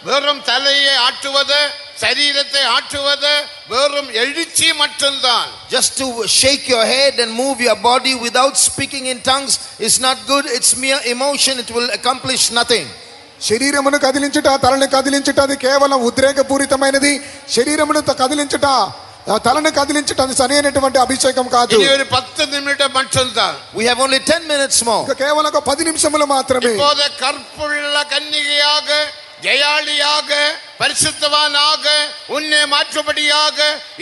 வெறும் தலையை ஆட்டுவது, சரீரத்தை ஆட்டுவது வெறும் எழுச்சி மட்டும்தான். Just to shake your head and move your body without speaking in tongues is not good. It's mere emotion. It will accomplish nothing. శరీరమును కదిలించుట, తలను కదిలించుట అది కేవలం ఉద్రేకపూరితమైనది. శరీరమును కదిలించుట, తలను కదిలించుట అది సరైనటువంటి అభిషేకం కాదు. இனி ஒரு 10 நிமிடம் மட்டும்தான். We have only 10 minutes more. కేవలం ఒక 10 నిమిషములు మాత్రమే. இப்போது கற்புள்ள கன்னிகையாக, ஜெயாளியாக, பரிசுத்தவானாக உன்னை மாற்றும்படியாக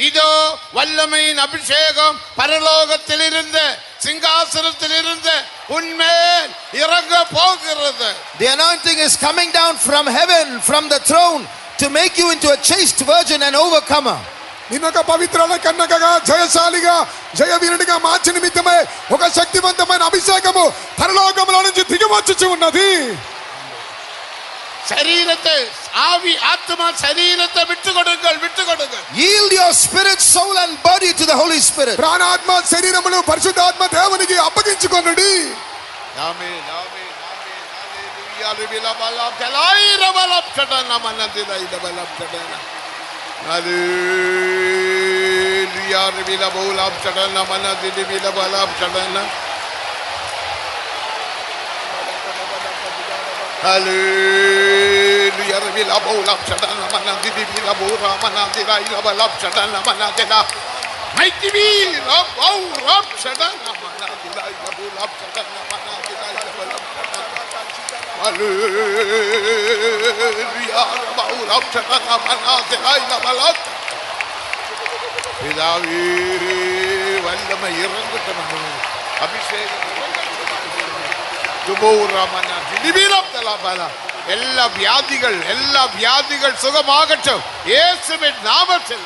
இதோ வல்லமையின் அபிஷேகம் பரலோகத்திலிருந்து, சிங்காசனத்திலிருந்து உன்மேல் இறங்க போகிறது. The anointing is coming down from heaven, from the throne, to make you into a chaste virgin and overcomer. నిన్నొక పవిత్రాల కన్యకగా, జయశాలిగా, జయవీరుడిగా మార్చి నిమిత్తమే ఒక శక్తివంతమైన అభిషేకము పరలోకములో నుంచి దిగివచ్చుచు ఉన్నది. சரீரத்தை, ஆவி, ஆத்மா, சரீரத்தை விட்டு கொடுங்கள், விட்டு கொடுங்கள். Yield your spirit, soul and body to the Holy Spirit. ప్రాణాత్మ శరీరమును పరిశుద్ధాత్మ దేవునికి అప్పగించుకొనుడి. ஆமென், ஆமென், ஆமென். ஹalleluya. ரிபிலபலம் கலாயிரபலம் சடன மனதிலைலபலம் சடன. ஹalleluya. ரிபிலபலம் சடன மனதிலிலபலம் சடன. Hallelujah, Rabila Bolam Shadana Manandi Bila Bora Manadira Ilabalab Shadana Manadela. Mighty be Rob Rob Shadana Manadila Ilabalab Shadana Manadila Ilabalab Shadana. Hallelujah, Bolam Shadana Manadila Ilabalab. Pidavi Vandama Irangutama Abhishek. எல்லா வியாதிகள் சுகமாகட்டும் இயேசுவின் நாமத்தில்.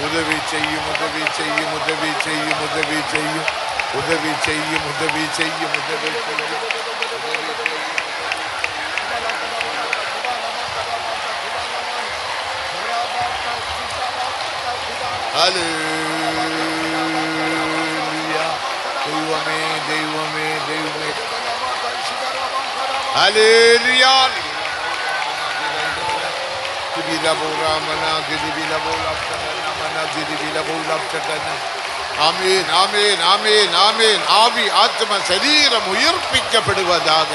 உதவி செய்யும், உதவி செய்யும், உதவி செய்யும், உதவி செய்யும், உதவி செய்யும், உதவி செய்யும், உதவி செய்யும். ஹalleluya. தெய்வமே, தெய்வமே, தெய்வமே. ஹalleluya. ஆமென், ஆமென், ஆமென், ஆமென். ஆவி, ஆத்மா, சரீரம் உயிர்ப்பிக்கப்படுவதாக,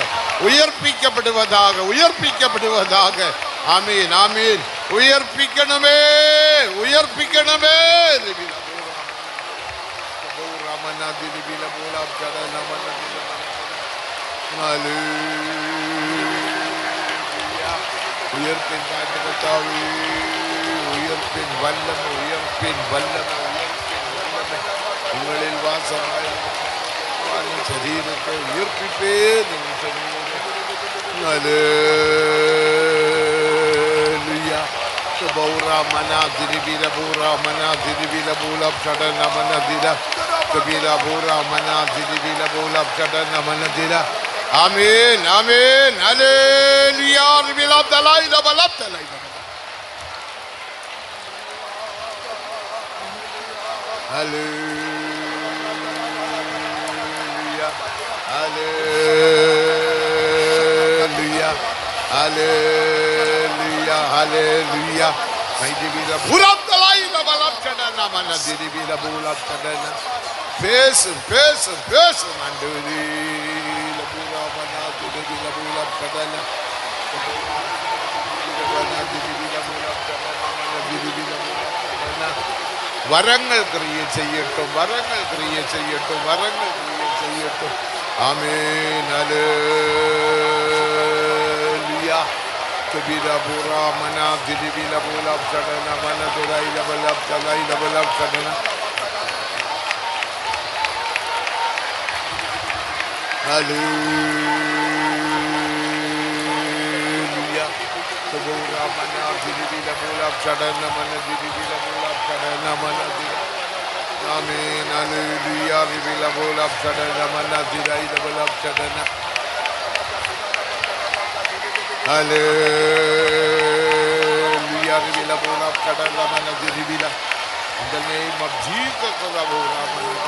உயிர்ப்பிக்கப்படுவதாக, உயிர்ப்பிக்கப்படுவதாக. ஆமென், ஆமென். உயிர்ப்பிக்கணுமே, உயிர்ப்பிக்கணுமே. உயிர்ப்பின் காட்டுகத்தாவே, உயிர்ப்பின் வல்லமை, உயிர்ப்பின் வல்லமை, உயிர்ப்பின் வல்லமை உங்களில் வாசமாய் சரீரத்தை உயிர்ப்பிப்பே என்று சொன்னீங்க. ஹalleluya. Bora mana diribila bora mana diribila bola chadana mana dira. Kabila bora mana diribila bola chadana mana dira. Amen, amen, hallelujah. Ribila dalai la balap dalai. Hallelujah, hallelujah, hallelujah, hallelujah. Maidibila buram dalai la balap chadana mana diribila bola chadana. பேசு பேசு பேசு ஆண்டவரே. വരങ്ങൾ ക്രിയ ചെയ്യട്ടും, വരങ്ങൾ ക്രിയ ചെയ്യട്ടും, വരങ്ങൾ ക്രിയ ചെയ്യട്ടും. ആമേൻ. Hallelujah. Kabira ബുറ Mana ദിരിബില ബുലബ് ചടന Mana ദുരൈല ബലബ് ചലൈല ബലബ് ചടന. Hallelujah. കബൂര Mana ദിരിബില ബുലബ് ചടന Mana ദിരിബില ബുലബ് ചടന Mana ദിര. Amen. Hallelujah. ദിരിബില ബുലബ് ചടന Mana ദിരൈല ബലബ് ചടന. Hallelujah. Rivila bola kadala mana dirivila. In the name of Jesus, the bola mana.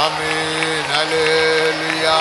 Amen. Hallelujah.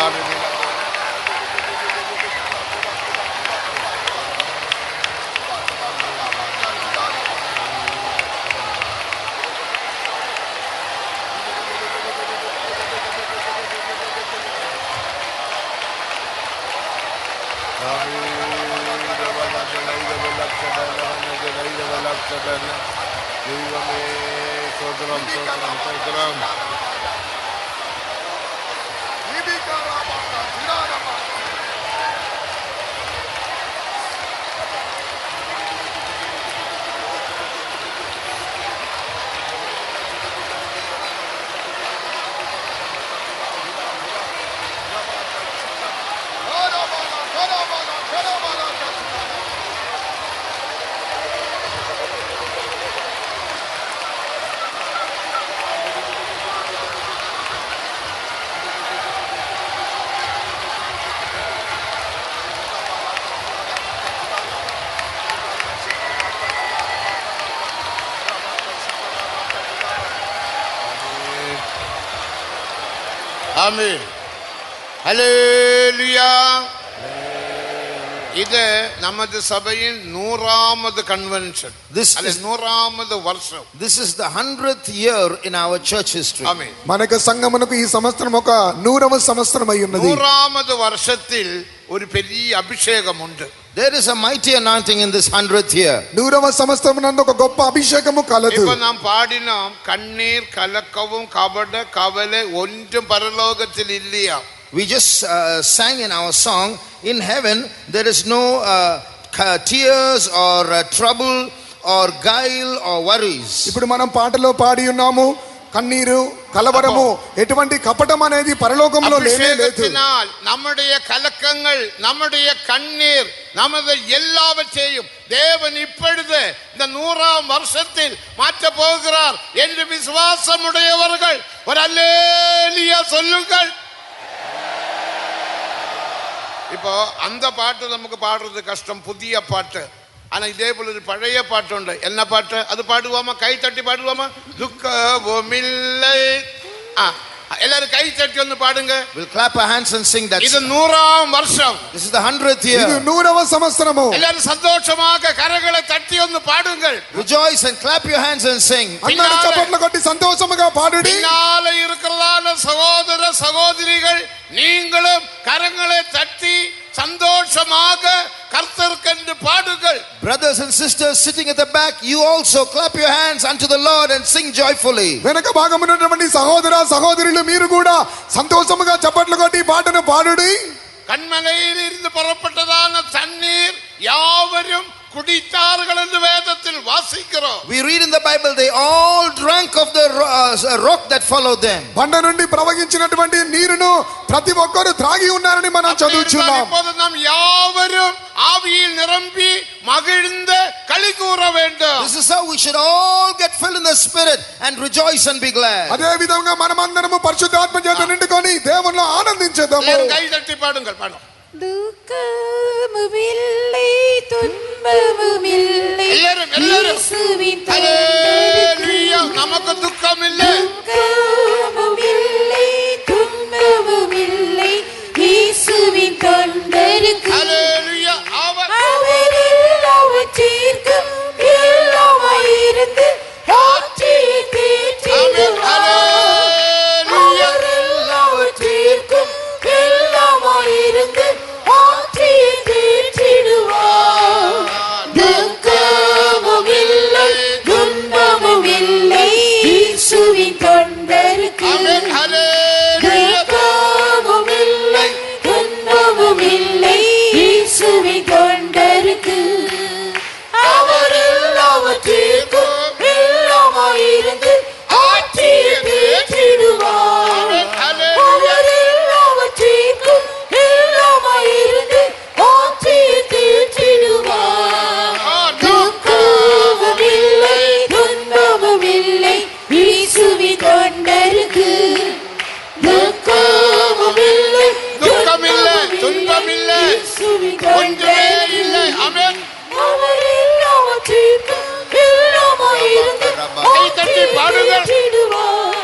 Amen. Hallelujah. ഇത് നമ്മുടെ സഭയിൽ 100ാമത് കൺവെൻഷൻ. This is 100ാമത് വർഷം. This is the 100th year in our church history. Amen. మనకు సంఘమునకు ఈ సంవత్సరం ఒక 100వ సంవత్సరం అయి ఉన్నది. 100ാമത് വർഷത്തിൽ ഒരു పెద్ద అభిషేకముంది. There is a mighty anointing in this 100th year. 100వ సంవత్సరం నందు ఒక గొప్ప అభిషేకము కలదు. ഇപ്പോൾ നാം പാടിനാം കണ്ണീർ കലക്കവും കപട കവല ഒന്നും പരലോകത്തിൽ ഇല്ല. We just sang in our song, in heaven there is no tears or trouble or guile or worries. ఇప్పుడు మనం పాటలో పాడి ఉన్నాము, కన్నీరు కలవరము ఎటువంటి కపటం అనేది పరలోకంలో లేనే లేదు. അഭിഷേകത്തിനാൽ നമ്മുടെ കലക്കങ്ങൾ, നമ്മുടെ കണ്ണീർ, നമ്മുടെ എല്ലാവற்றையும் தேவன் இப்பொழுது இந்த 100ாம் வருஷத்தில் மாற்ற போகிறார் என்று விசுவாசமுடையவர்கள் ஒரு அல்லேலூயா சொல்லுங்கள். இப்போ அந்த பாட்டு நமக்கு பாடுறது கஷ்டம், புதிய பாட்டு. ஆனா இதே போல ஒரு பழைய பாட்டு. என்ன பாட்டு? அது பாடுவோமா? கை தட்டி பாடுவோமா? துக்கவோமில்லை. எல்லாரும் கை தட்டி வந்து பாடுங்க. We'll clap our hands and sing that. இது 100ாம் வருஷம். This is the 100th year. இது 100వ సంవత్సరము. எல்லாரும் சந்தோஷமாக கரங்களை தட்டி வந்து பாடுங்கள். Rejoice and clap your hands and sing. అందరూ చప్పట్లు కొట్టి సంతోషముగా పాడుడి. பின்னால இருக்கிறதான சகோதர சகோதரிகள் நீங்களும் கரங்களை தட்டி சந்தோஷமாக கர்த்தருக்கென்று பாடுங்கள். Brothers and sisters sitting at the back, you also clap your hands unto the Lord and sing joyfully. వెనక భాగమున్నటువంటి సహోదర సహోదరులు మీరు కూడా సంతోషముగా చప్పట్లు కొట్టి పాటను పాడుడి. கண்மலையில் இருந்து புறப்பட்டதான தண்ணீர் யாவரும் குடித்தார்கள் என்று வேதத்தில் வாசிக்கிறோம். We read in the Bible they all drank of the rock that followed them. బండ నుండి ప్రవహించినటువంటి నీరును ప్రతి ఒక్కరు త్రాగి ఉన్నారని మనం చదువుచున్నాం. இப்போது நாம் யாவரும் ஆவியில் நிரம்பி மகிழ்ந்து களி கூற வேண்டும். This is how we should all get filled in the spirit and rejoice and be glad. అదే విధంగా మనమందరము పరిశుద్ధాత్మ చేత నిండుకొని దేవునిలో ఆనందించేద్దాము. கை தட்டி பாடுங்கள். பாடும். துக்கமுமில்லை துன்பமுமில்லை எல்லாரும் இயேசுவின் தயவு நமக்கு துக்கம் இல்லை. இயேசுவின் ஒன்றுமே இல்லை. ஆமென். அவர் எல்லாவற்றிற்கும் எல்லாமாயிருந்து கைதட்டி பாடுங்கள். ஆற்றிடுவார்.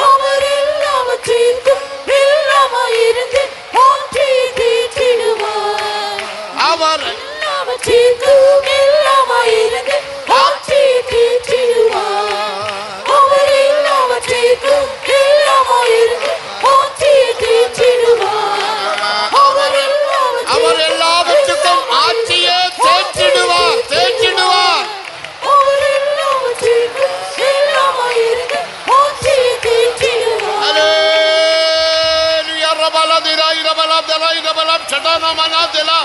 அவர் எல்லாவற்றிற்கும் எல்லாமாயிருந்து ஆற்றி தீர்த்திடுவார். அவர் எல்லாவற்றிற்கும் எல்லாமாயிருந்து ஆற்றி தீர்த்திடுவார். அவர் எல்லாவற்றிற்கும் எல்லாமாயிருந்து ஆற்றி தீர்த்திடுவார். அவர் அவர் எல்லாவற்றுக்கும் ஆட்சியே தேற்றிடுவார். தேற்றிடுவார். அவர் எல்லாவற்றிற்கும் எல்லாமாயிருந்து ஆற்றி தீர்த்திடுவார். அல்லேலூயா. ரபலதிரா இரபலதலா இரபலம் சடனமனதலா.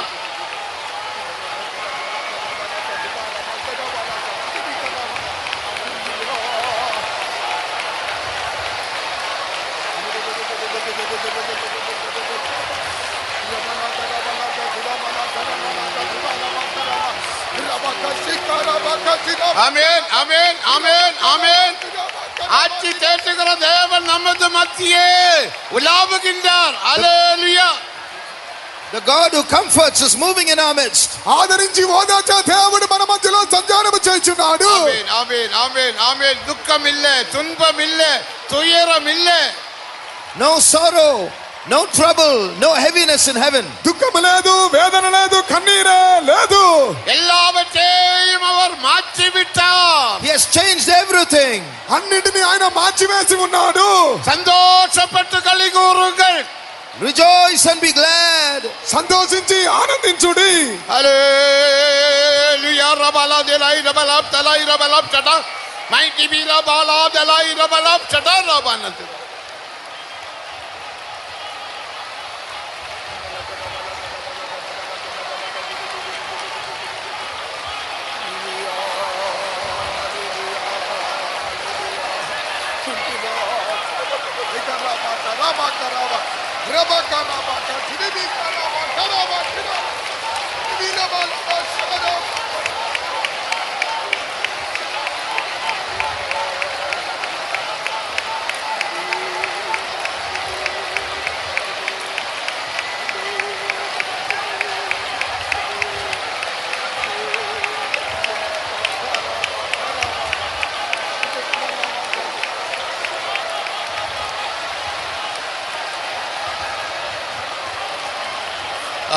ஆமென் ஆமென் ஆமென் ஆமென். ஆட்சி தேற்றுகிற தேவன் நமது மத்தியே உலாவுகின்றார். அல்லேலூயா. The God who comforts is moving in our midst. ఆదరించి ఓదార్చే దేవుడు మన మధ్యలో సంచారం చేస్తున్నాడు. ஆமென் ஆமென் ஆமென் ஆமென். துக்கம் இல்ல, துன்பம் இல்ல, துயரம் இல்ல. No sorrow, no trouble, no heaviness in heaven. దుఃఖం లేదు, వేదన లేదు, కన్నీరే లేదు. எல்லாவற்றையும் அவர் மாற்றி விட்டார். He has changed everything. అన్నిటిని ఆయన మార్చివేసి ఉన్నాడు. சந்தோஷப்பட்டு களி கூறுங்கள். Rejoice and be glad. సంతోషించి ఆనందించుడి. Hallelujah. Rabala delay rabalab talay rabalab chata. Mighty be rabala delay rabalab chata rabanat.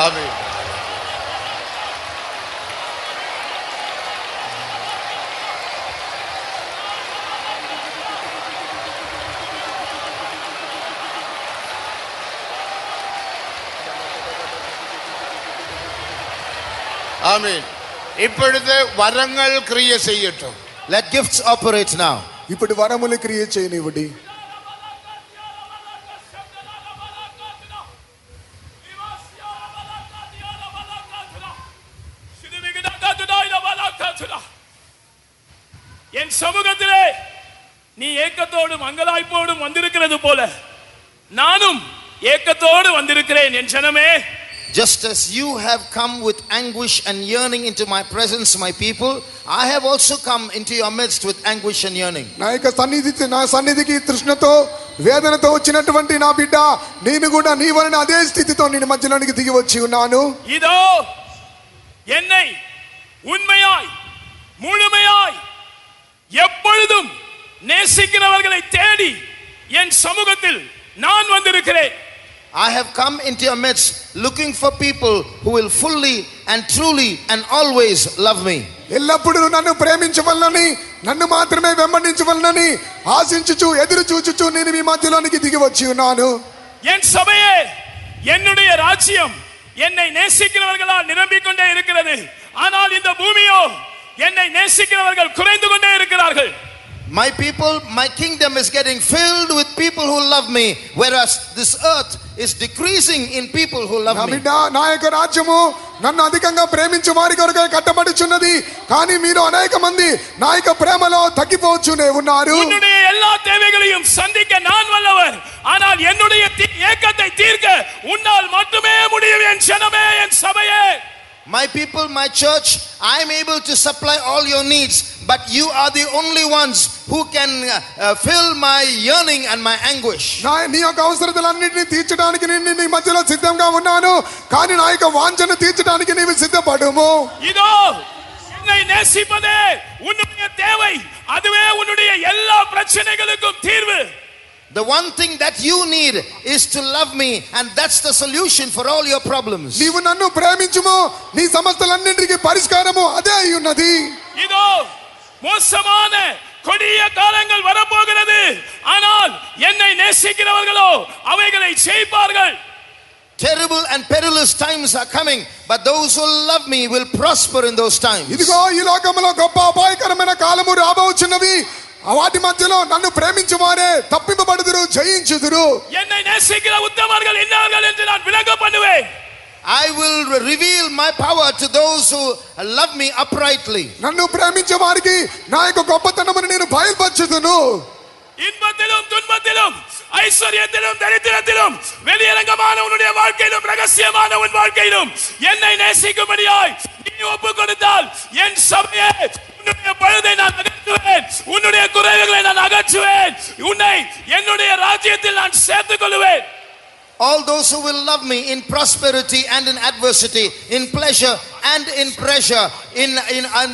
Amen. ஆமென். இப்பொழுது வரங்கள் கிரியை செய்யட்டும். Let gifts operate now. ఇప్పుడు వరములు క్రియ చేయనివ్వండి. என் சமூகத்திலே நீ ஏக்கத்தோடு மங்கலாய்ப்போடும் வந்திருக்கிறது போல நானும் ஏக்கத்தோடு வந்திருக்கிறேன் என் ஜனமே. Just as you have come with anguish and yearning into my presence, my people, I have also come into your midst with anguish and yearning. నా సన్నిధికి తృష్ణతో వేదనతో వచ్చినటువంటి నా బిడ్డ నేను కూడా నీ వలన అదే స్థితితో నేను మధ్యలోనికి దిగి వచ్చి ఉన్నాను. இதோ என்னை உண்மையாய் முழுமையாய் எப்பொழுதும் நேசிக்கிறவர்களை தேடி என் சமூகத்தில் நான் வந்திருக்கிறேன். I have come into your midst looking for people who will fully and truly and always love me. ఎల్లప్పుడూ నన్ను ప్రేమించవలనని నన్ను మాత్రమే వెంబడించవలనని ఆశించుచు ఎదురు చూచుచు నేను మీ మధ్యలోనికి దిగి వచ్చి ఉన్నాను. என் சபையே, என்னுடைய ராஜ்யம் என்னை நேசிக்கிறவர்களால் நிரம்பிக் கொண்டே இருக்கிறது. ஆனால் இந்த பூமியோ என்னை நேசிக்கிறவர்கள் குறைந்து கொண்டே இருக்கிறார்கள். My people, my kingdom is getting filled with people who love me, whereas this earth is decreasing in people who love me. నా యొక్క రాజ్యము నన్ను అధికంగా ప్రేమించే వారి కొరకే కట్టబడుచున్నది. కానీ మీరు అనేక మంది నా యొక్క ప్రేమలో తగ్గిపోవచ్చునే ఉన్నారు. உன்னுடைய எல்லா தேவைகளையும் சந்திக்க நான் வல்லவர். ஆனால் என்னுடைய ஏக்கத்தை தீர்க்க உன்னால் மட்டுமே முடியும் என் ஜனமே, என் சபையே. My people, my church, I am able to supply all your needs, but you are the only ones who can fill my yearning and my anguish. నీ యొక్క అవసరతలన్నిటిని తీర్చడానికి నేను నీ మధ్యలో సిద్ధంగా ఉన్నాను, కానీ నా యొక్క వాంఛను తీర్చడానికి నీవు సిద్ధపడుము. இதோ என்னை நேசிப்பதே உன்னுடைய தேவை, அதுவே உன்னுடைய எல்லா பிரச்சனைகளுக்கும் தீர்வு. The one thing that you need is to love me, and that's the solution for all your problems. నీవు నన్ను ప్రేమించుము, నీ సమస్యలన్నిటికీ పరిష్కారము అదే అయి ఉన్నది. இதோ மோசமான கொடிய காலங்கள் வரப்போகிறது, ஆனால் என்னை நேசிக்கிறவர்களோ அவைகளை செய்வார்கள். Terrible and perilous times are coming, but those who love me will prosper in those times. ఇదిగో ఈ లోకములో గొప్ప అపాయకరమైన కాలము రాబోచున్నవి, వాటి మధ్యలో నన్ను ప్రేమించువారే తప్పింపబడుదురు, జయించుదురు. என்னை நேசிக்கிற உத்தமர்கள் இன்னார்கள் என்று நான் விளங்க பண்ணுவேன். I will reveal my power to those who love me uprightly. నన్ను ప్రేమించే వారికి నా యొక్క గొప్పతనమును నేను బయలుపరచుదును. இன்பத்திலும் துன்பத்திலும் ஐஸ்வர்யத்திலும் தரித்திரத்திலும் வெளியரங்கமான உன்னுடைய வாழ்க்கையிலும் ரகசியமான உன் வாழ்க்கையிலும் என்னை நேசிக்கும்படியாய் நீ ஒப்பு கொடுத்தால் என் சபையே உன்னுடைய பழுதை நான் அகற்றுவேன், உன்னுடைய குறைவுகளை நான் அகற்றுவேன், உன்னை என்னுடைய ராஜ்யத்தில் நான் சேர்த்துக் கொள்வேன். All those who will love me in prosperity and in adversity, in pleasure and in pressure, in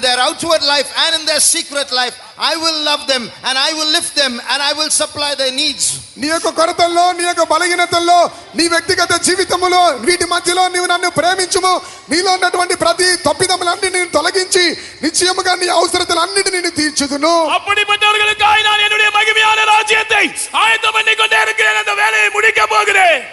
their outward life and in their secret life, I will love them and I will lift them and I will supply their needs. నీ యొక్క కొరతల్లో, నీ యొక్క బలహీనతల్లో, నీ వ్యక్తిగత జీవితంలో వీటి మధ్యలో నీవు నన్ను ప్రేమించుము. నీలో ఉన్నటువంటి ప్రతి తప్పిదములన్నీ నేను తొలగించి నిశ్చయముగా నీ అవసరతలన్నిటిని నేను తీర్చుదును. அப்படிப்பட்டவர்களுக்காக நான் என்னுடைய மகிமையான ராஜ்யத்தை ஆயத்தம் பண்ணிக்கொண்டே இருக்கிறேன். அந்த வேலையை முடிக்க போகிறேன்.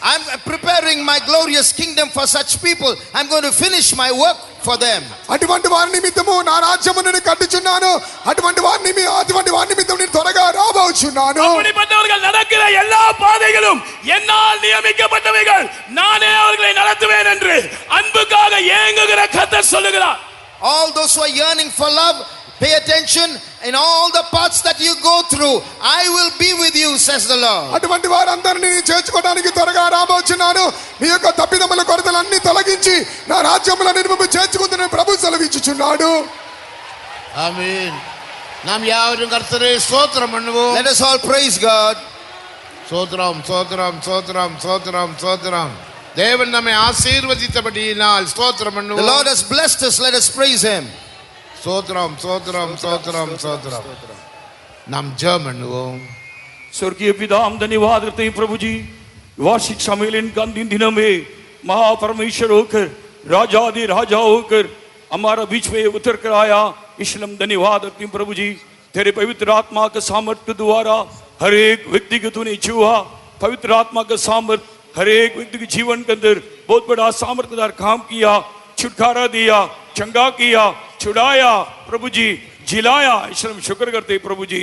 I'm preparing my glorious kingdom for such people. I'm going to finish my work for them. అటువంటి వారి నిమిత్తము నా రాజ్యమును నేను కట్టుచున్నాను. అటువంటి వారి నిమిత్తము నేను త్వరగా రాబోచున్నాను. அப்படிப்பட்டவர்கள் நடக்கிற எல்லா பாதைகளும் என்னால் நியமிக்கப்பட்டவைகள், நானே அவர்களை நடத்துவேன் என்று அன்புக்காக ஏங்குகிற கர்த்தர் சொல்லுகிறார். All those who are yearning for love, pay attention. In all the paths that you go through, I will be with you, says the Lord. అటువంటి వారందరినీ నేను చేర్చుకోవడానికి త్వరగా రాబోచున్నాను. మీ యొక్క తప్పిదముల కొరతలన్నీ తొలగించి నా రాజ్యములో నేను చేర్చుకుంటున్న ప్రభు సెలవిచ్చుచున్నాడు. ஆமென். நாம் யாவரும் கர்த்தரை ஸ்தோத்திரம் பண்ணுவோம். Let us all praise God. ஸ்தோத்திரம் ஸ்தோத்திரம் ஸ்தோத்திரம் ஸ்தோத்திரம் ஸ்தோத்திரம். தேவன் நம்மை ஆசீர்வதித்தபடியினால் ஸ்தோத்திரம் The பண்ணுவோம். Lord has blessed us. Let us praise Him. ஸ்தோத்திரம் ஸ்தோத்திரம் ஸ்தோத்திரம் ஸ்தோத்திரம். நாம் ஜெபம் பண்ணுவோம். स्वर्गीय पिता, हम धन्यवाद करते हैं प्रभु जी, वार्षिक सम्मेलन का अंतिम दिनों में महापरमेश्वर होकर, राजादि राजा होकर हमारा बीच में उतर कर आया. इसलिए हम धन्यवाद करते हैं प्रभु जी. तेरे पवित्र आत्मा के सामर्थ्य द्वारा हर एक व्यक्ति को तूने छुआ. पवित्र आत्मा का सामर्थ्य हर एक व्यक्ति के जीवन के अंदर बहुत बड़ा सामर्थ्यदार काम किया. छुटकारा दिया, चंगा किया, छुड़ाया प्रभु जी, जिलाया. इसलिए हम शुक्र करते हैं प्रभु जी.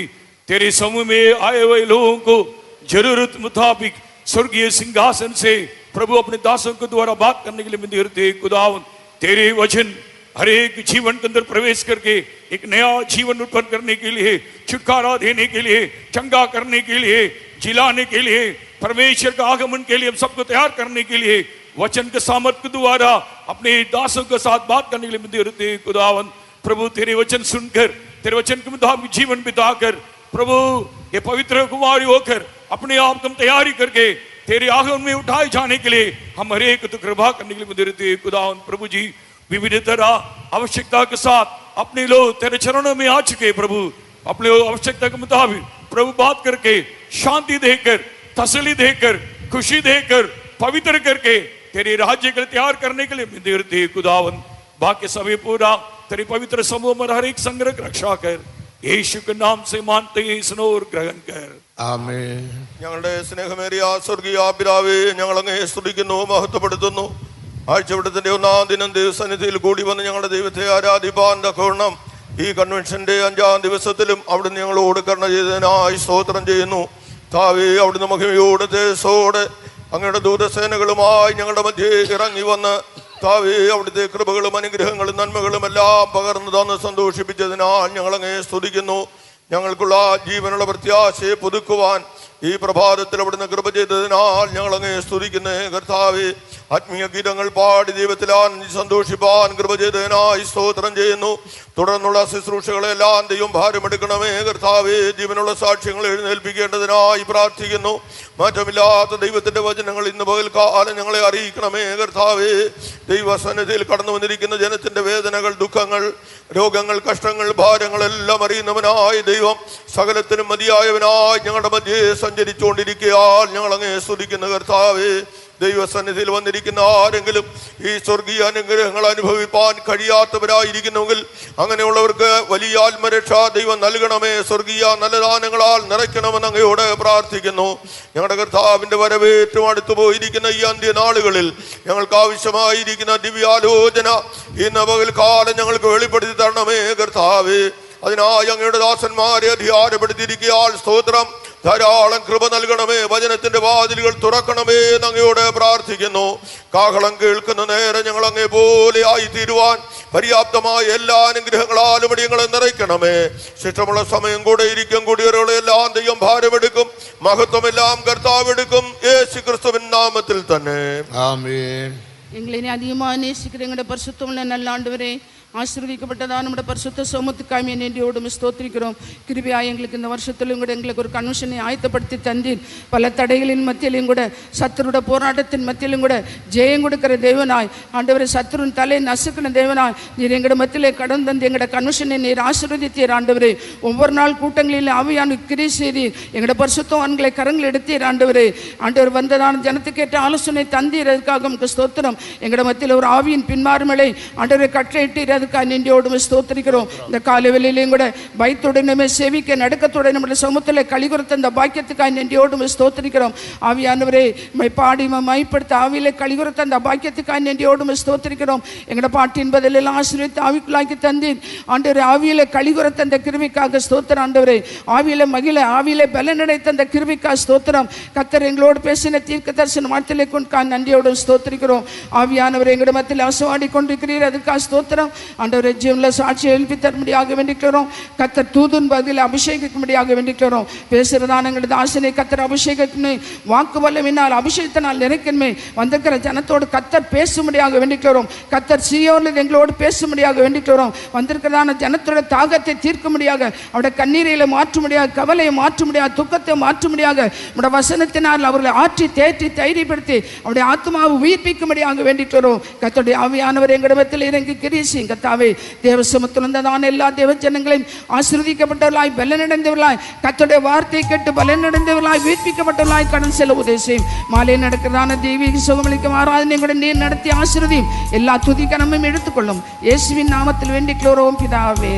तेरे समूह में आए हुए लोगों को जरूरत मुताबिक स्वर्गीय सिंहासन से प्रभु अपने दासों के द्वारा बात करने के लिए मैं देते खुदावन. तेरे वचन हर एक जीवन के अंदर प्रवेश करके एक नया जीवन उत्पन्न करने के लिए, छुटकारा देने के लिए, चंगा करने के लिए, जिलाने के लिए, परमेश्वर का आगमन के लिए हम सबको तैयार करने के लिए वचन के सामर्थ्य द्वारा अपने दासों के साथ बात करने के लिए मैं देते खुदावन. प्रभु तेरे वचन सुनकर, तेरे वचन के मुताबिक जीवन बिताकर प्रभु ये पवित्र कुमारी होकर अपने आप को तैयारी करके तेरे आगमन में उठाए जाने के लिए हम हर एक तो कृपा करने के लिए देते खुदावन. प्रभु जी विविध तरह आवश्यकता के साथ अपने लोग तेरे चरणों में आ चुके प्रभु. अपने आवश्यकता के मुताबिक प्रभु बात करके शांति देकर, तसल्ली देकर, खुशी देकर, पवित्र करके तेरे राज्य के लिए तैयार करने के लिए मैं देते खुदावन. बाकी सभी पूरा तेरे पवित्र समूह में हर एक संग्रह रक्षा कर. യേശു के नाम से मानते हैं, सुनो और ग्रहण कर. ആമേൻ. ഞങ്ങളുടെ സ്നേഹമേറിയ സ്വർഗീയ പിതാവേ, ഞങ്ങൾ അങ്ങേ സ്തുതിക്കുന്നു, മഹത്വപ്പെടുത്തുന്നു. ആഴ്ചവട്ടത്തിന്റെ ഒന്നാം ദിനം ദൈവസന്നിധിയിൽ കൂടി വന്ന് ഞങ്ങളുടെ ദൈവത്തെ ആരാധിപ്പാൻ തക്കവണ്ണം ഈ കൺവെൻഷന്റെ 5ാം ദിവസത്തിലും അവിടുന്ന് ഞങ്ങളോട് കരുണ ചെയ്തതിനായി സ്തോത്രം ചെയ്യുന്നു. താവേ, അവിടുന്ന് മഹിമയോടെ തേജസ്സോടെ അങ്ങയുടെ ദൂതസേനകളുമായി ഞങ്ങളുടെ മധ്യേ ഇറങ്ങി വന്ന് താവേ, അവിടുത്തെ കൃപകളും അനുഗ്രഹങ്ങളും നന്മകളും എല്ലാം പകർന്നു തന്ന് സന്തോഷിപ്പിച്ചതിനാൽ ഞങ്ങളങ്ങേ സ്തുതിക്കുന്നു. ഞങ്ങൾക്കുള്ള ജീവനുള്ള പ്രത്യാശയെ പുതുക്കുവാൻ ഈ പ്രഭാതത്തിൽ അവിടുന്ന് കൃപ ചെയ്തതിനാൽ ഞങ്ങളങ്ങേ സ്തുതിക്കുന്നേ കർത്താവേ. ആത്മീയ ഗീതങ്ങൾ പാടി ദൈവത്തിലാൻ സന്തോഷിപ്പാൻ കൃപ ചെയ്തതിനായി സ്തോത്രം ചെയ്യുന്നു. തുടർന്നുള്ള ശുശ്രൂഷകളെല്ലാം ദൈവം ഭാരമെടുക്കണമേ കർത്താവേ. ജീവനുള്ള സാക്ഷ്യങ്ങൾ എഴുന്നേൽപ്പിക്കേണ്ടതിനായി പ്രാർത്ഥിക്കുന്നു. മാറ്റമില്ലാത്ത ദൈവത്തിന്റെ വചനങ്ങൾ ഇന്ന് പകൽക്കാലം ഞങ്ങളെ അറിയിക്കണമേ കർത്താവേ. ദൈവസന്നിധിയിൽ കടന്നു വന്നിരിക്കുന്ന ജനത്തിന്റെ വേദനകൾ, ദുഃഖങ്ങൾ, രോഗങ്ങൾ, കഷ്ടങ്ങൾ, ഭാരങ്ങളെല്ലാം അറിയുന്നവനായ ദൈവം സകലത്തിനും മതിയായവനായി ഞങ്ങളുടെ മധ്യേ സഞ്ചരിച്ചുകൊണ്ടിരിക്കുകയാൽ ഞങ്ങൾ അങ്ങേ സ്തുതിക്കുന്ന കർത്താവേ. ദൈവസന്നിധിയിൽ വന്നിരിക്കുന്ന ആരെങ്കിലും ഈ സ്വർഗീയ അനുഗ്രഹങ്ങൾ അനുഭവിപ്പാൻ കഴിയാത്തവരായിരിക്കുന്നുവെങ്കിൽ അങ്ങനെയുള്ളവർക്ക് വലിയ ആത്മരക്ഷ ദൈവം നൽകണമേ. സ്വർഗീയ നല്ലദാനങ്ങളാൽ നിറയ്ക്കണമെന്ന് അങ്ങയോട് പ്രാർത്ഥിക്കുന്നു. ഞങ്ങളുടെ കർത്താവിന്റെ വരവേറ്റവും അടുത്തു പോയിരിക്കുന്ന ഈ അന്ത്യനാളുകളിൽ ഞങ്ങൾക്ക് ആവശ്യമായിരിക്കുന്ന ദിവ്യാലോചന ഇന്ന് പകൽക്കാലം ഞങ്ങൾക്ക് വെളിപ്പെടുത്തി തരണമേ കർത്താവേ. അതിനായി അങ്ങയുടെ ദാസന്മാരെ അധികാരപ്പെടുത്തിയിരിക്കുകയാൽ സ്തോത്രം. ധാരാളം കൃപ നൽകണമേ. വചനത്തിന്റെ വാതിലുകൾ തുറക്കണമേ എന്ന് അങ്ങയോട് പ്രാർത്ഥിക്കുന്നു. കാഹളം കേൾക്കുന്ന നേരം ഞങ്ങൾ അങ്ങേ പോലെ ആയിത്തീരുവാൻ പര്യാപ്തമായ എല്ലാ അനുഗ്രഹങ്ങളാലും ഞങ്ങളെ നിറയ്ക്കണമേ. ശിഷ്ടമുള്ള സമയം കൂടെ ഇരിക്കും. കൂടിയവരുകളെല്ലാം ദൈവം ഭാരമെടുക്കും. മഹത്വമെല്ലാം കർത്താവ് എടുക്കും. യേശു ക്രിസ്തുവിൻ നാമത്തിൽ തന്നെ ആമേൻ. எங்களை அதிகமாக நேசிக்கிற எங்களுடைய பரிசுத்தமுள்ள நல்ல ஆண்டவரே, ஆசீர்வதிக்கப்பட்டதான் நம்முடைய பரிசுத்த சமூகத்துக்காக நன்றியோடு ஸ்தோத்திரிக்கிறோம். கிருபையாய் எங்களுக்கு இந்த வருஷத்திலும் கூட எங்களுக்கு ஒரு கன்வென்ஷனை ஆயத்தப்படுத்தி தந்தீர். பல தடைகளின் மத்தியிலும் கூட, சத்துருடைய போராட்டத்தின் மத்தியிலும் கூட ஜெயம் கொடுக்கிற தேவனாய் ஆண்டவரை, சத்துருன் தலை நசுக்கின தேவனாய் நீர் எங்களுடைய மத்தியிலே கடந்து வந்து எங்களுடைய கன்வென்ஷனை நீர் ஆசீர்வதித்தீர் ஆண்டவரே. ஒவ்வொரு நாள் கூட்டங்களில் ஆவியான கிரியை செய்தீர். எங்களுடைய பரிசுத்தவான்களை கரங்கள் எடுத்தீர் ஆண்டவரே. ஆண்டவர் வந்ததான ஜனத்துக்கேற்ற ஆலோசனை தந்தீர். அதுக்காக உங்களுக்கு ஸ்தோத்திரம். எங்களுடைய மத்தியில் ஒரு ஆவியின் பின்மாறுமலை ஆண்டவரை கட்டளையிட்டீர். அதுக்காக நன்றியோடு ஸ்தோத்திரிக்கிறோம். இந்த காலவெளியிலையும் கூட பயத்துடனே சேவிக்க நடுக்கத்துடன் நம்முடைய சமூகத்தில் கலிகுறுத்த இந்த பாக்கியத்துக்காக நன்றியோடு ஸ்தோத்திரிக்கிறோம். ஆவியானவரே, பாடி மைப்படுத்த ஆவியிலே கலிகுறுத்த அந்த பாக்கியத்துக்காக நன்றியோடு ஸ்தோத்திரிக்கிறோம். எங்களோட பாட்டின் பதிலெல்லாம் ஆசீர்வதித்து ஆவிக்குள்ளாக்கி தந்தீர் ஆண்டவரே. ஆவியிலே கலிகுறுத்த அந்த கிருபைக்காக ஸ்தோத்திரம் ஆண்டவரே. ஆவியிலே மகிழ, ஆவியிலே பலனடைத்த அந்த கிருபைக்காக ஸ்தோத்திரம். கர்த்தர் எங்களோடு பேசின தீர்க்க தரிசன வார்த்தைகளை கொண்டு நன்றியோடு ஸ்தோத்திரிக்கிறோம். ஆவியானவரை எங்களோட மத்தியில் அசைவாடி கொண்டிருக்கிறீர். அதுக்காக ஸ்தோத்திரம் ஆண்டவரை. ஜீவனில் சாட்சியை எழுப்பி தரும்படியாக வேண்டிக்கிறோம். கர்த்தர் தூதுன் பதில் அபிஷேகிக்கும்படியாக வேண்டிக்கிறோம். பேசுகிறதான எங்களது ஆசனை கர்த்தர் அபிஷேகத்தினை வாக்கு வல்லமினால் அபிஷேகத்தினால் நிறைக்கணுமே. வந்திருக்கிற ஜனத்தோடு கர்த்தர் பேசும்படியாக வேண்டிக்கிறோம். கர்த்தர் சீயோனில் எங்களோடு பேசும்படியாக வேண்டிக்கிறோம். வந்திருக்கிறதான ஜனத்தோட தாகத்தை தீர்க்கும்படியாக, அவருடைய கண்ணீரையில மாற்றும்படியாக, கவலையை மாற்றும்படியாக, துக்கத்தை மாற்றும்படியாக நம்முடைய வசனத்தினால் அவர்களை ஆற்றி தேற்றி தைரியப்படுத்தி அவருடைய ஆத்மாவை உயிர்ப்பிக்கும்படியாக வேண்டிக்கிறோம். கர்த்தருடைய ஆவியானவர் எங்களிடத்தில் இறங்கி கிரிசி கர்த்தாவே. தேவ சமத்துலந்ததான எல்லா தேவ ஜனங்களையும் ஆசீர்வதிக்கப்பட்டவர்களாய், பலனடைந்தவர்களாய், கர்த்தருடைய வார்த்தை கேட்டு பலனடைந்தவர்களாய், உயிர்ப்பிக்கப்பட்டவர்களாய் கடன் செல்ல உதேசம். மாலை நடக்கிறதான தெய்வீக சுகமளிக்கும் ஆராதனை கூட நீர் நடத்தி ஆசீர்வதியும். எல்லா துதி கனமும் எடுத்துக்கொள்ளும். இயேசுவின் நாமத்தில் வேண்டிக்கிறோம் பிதாவே.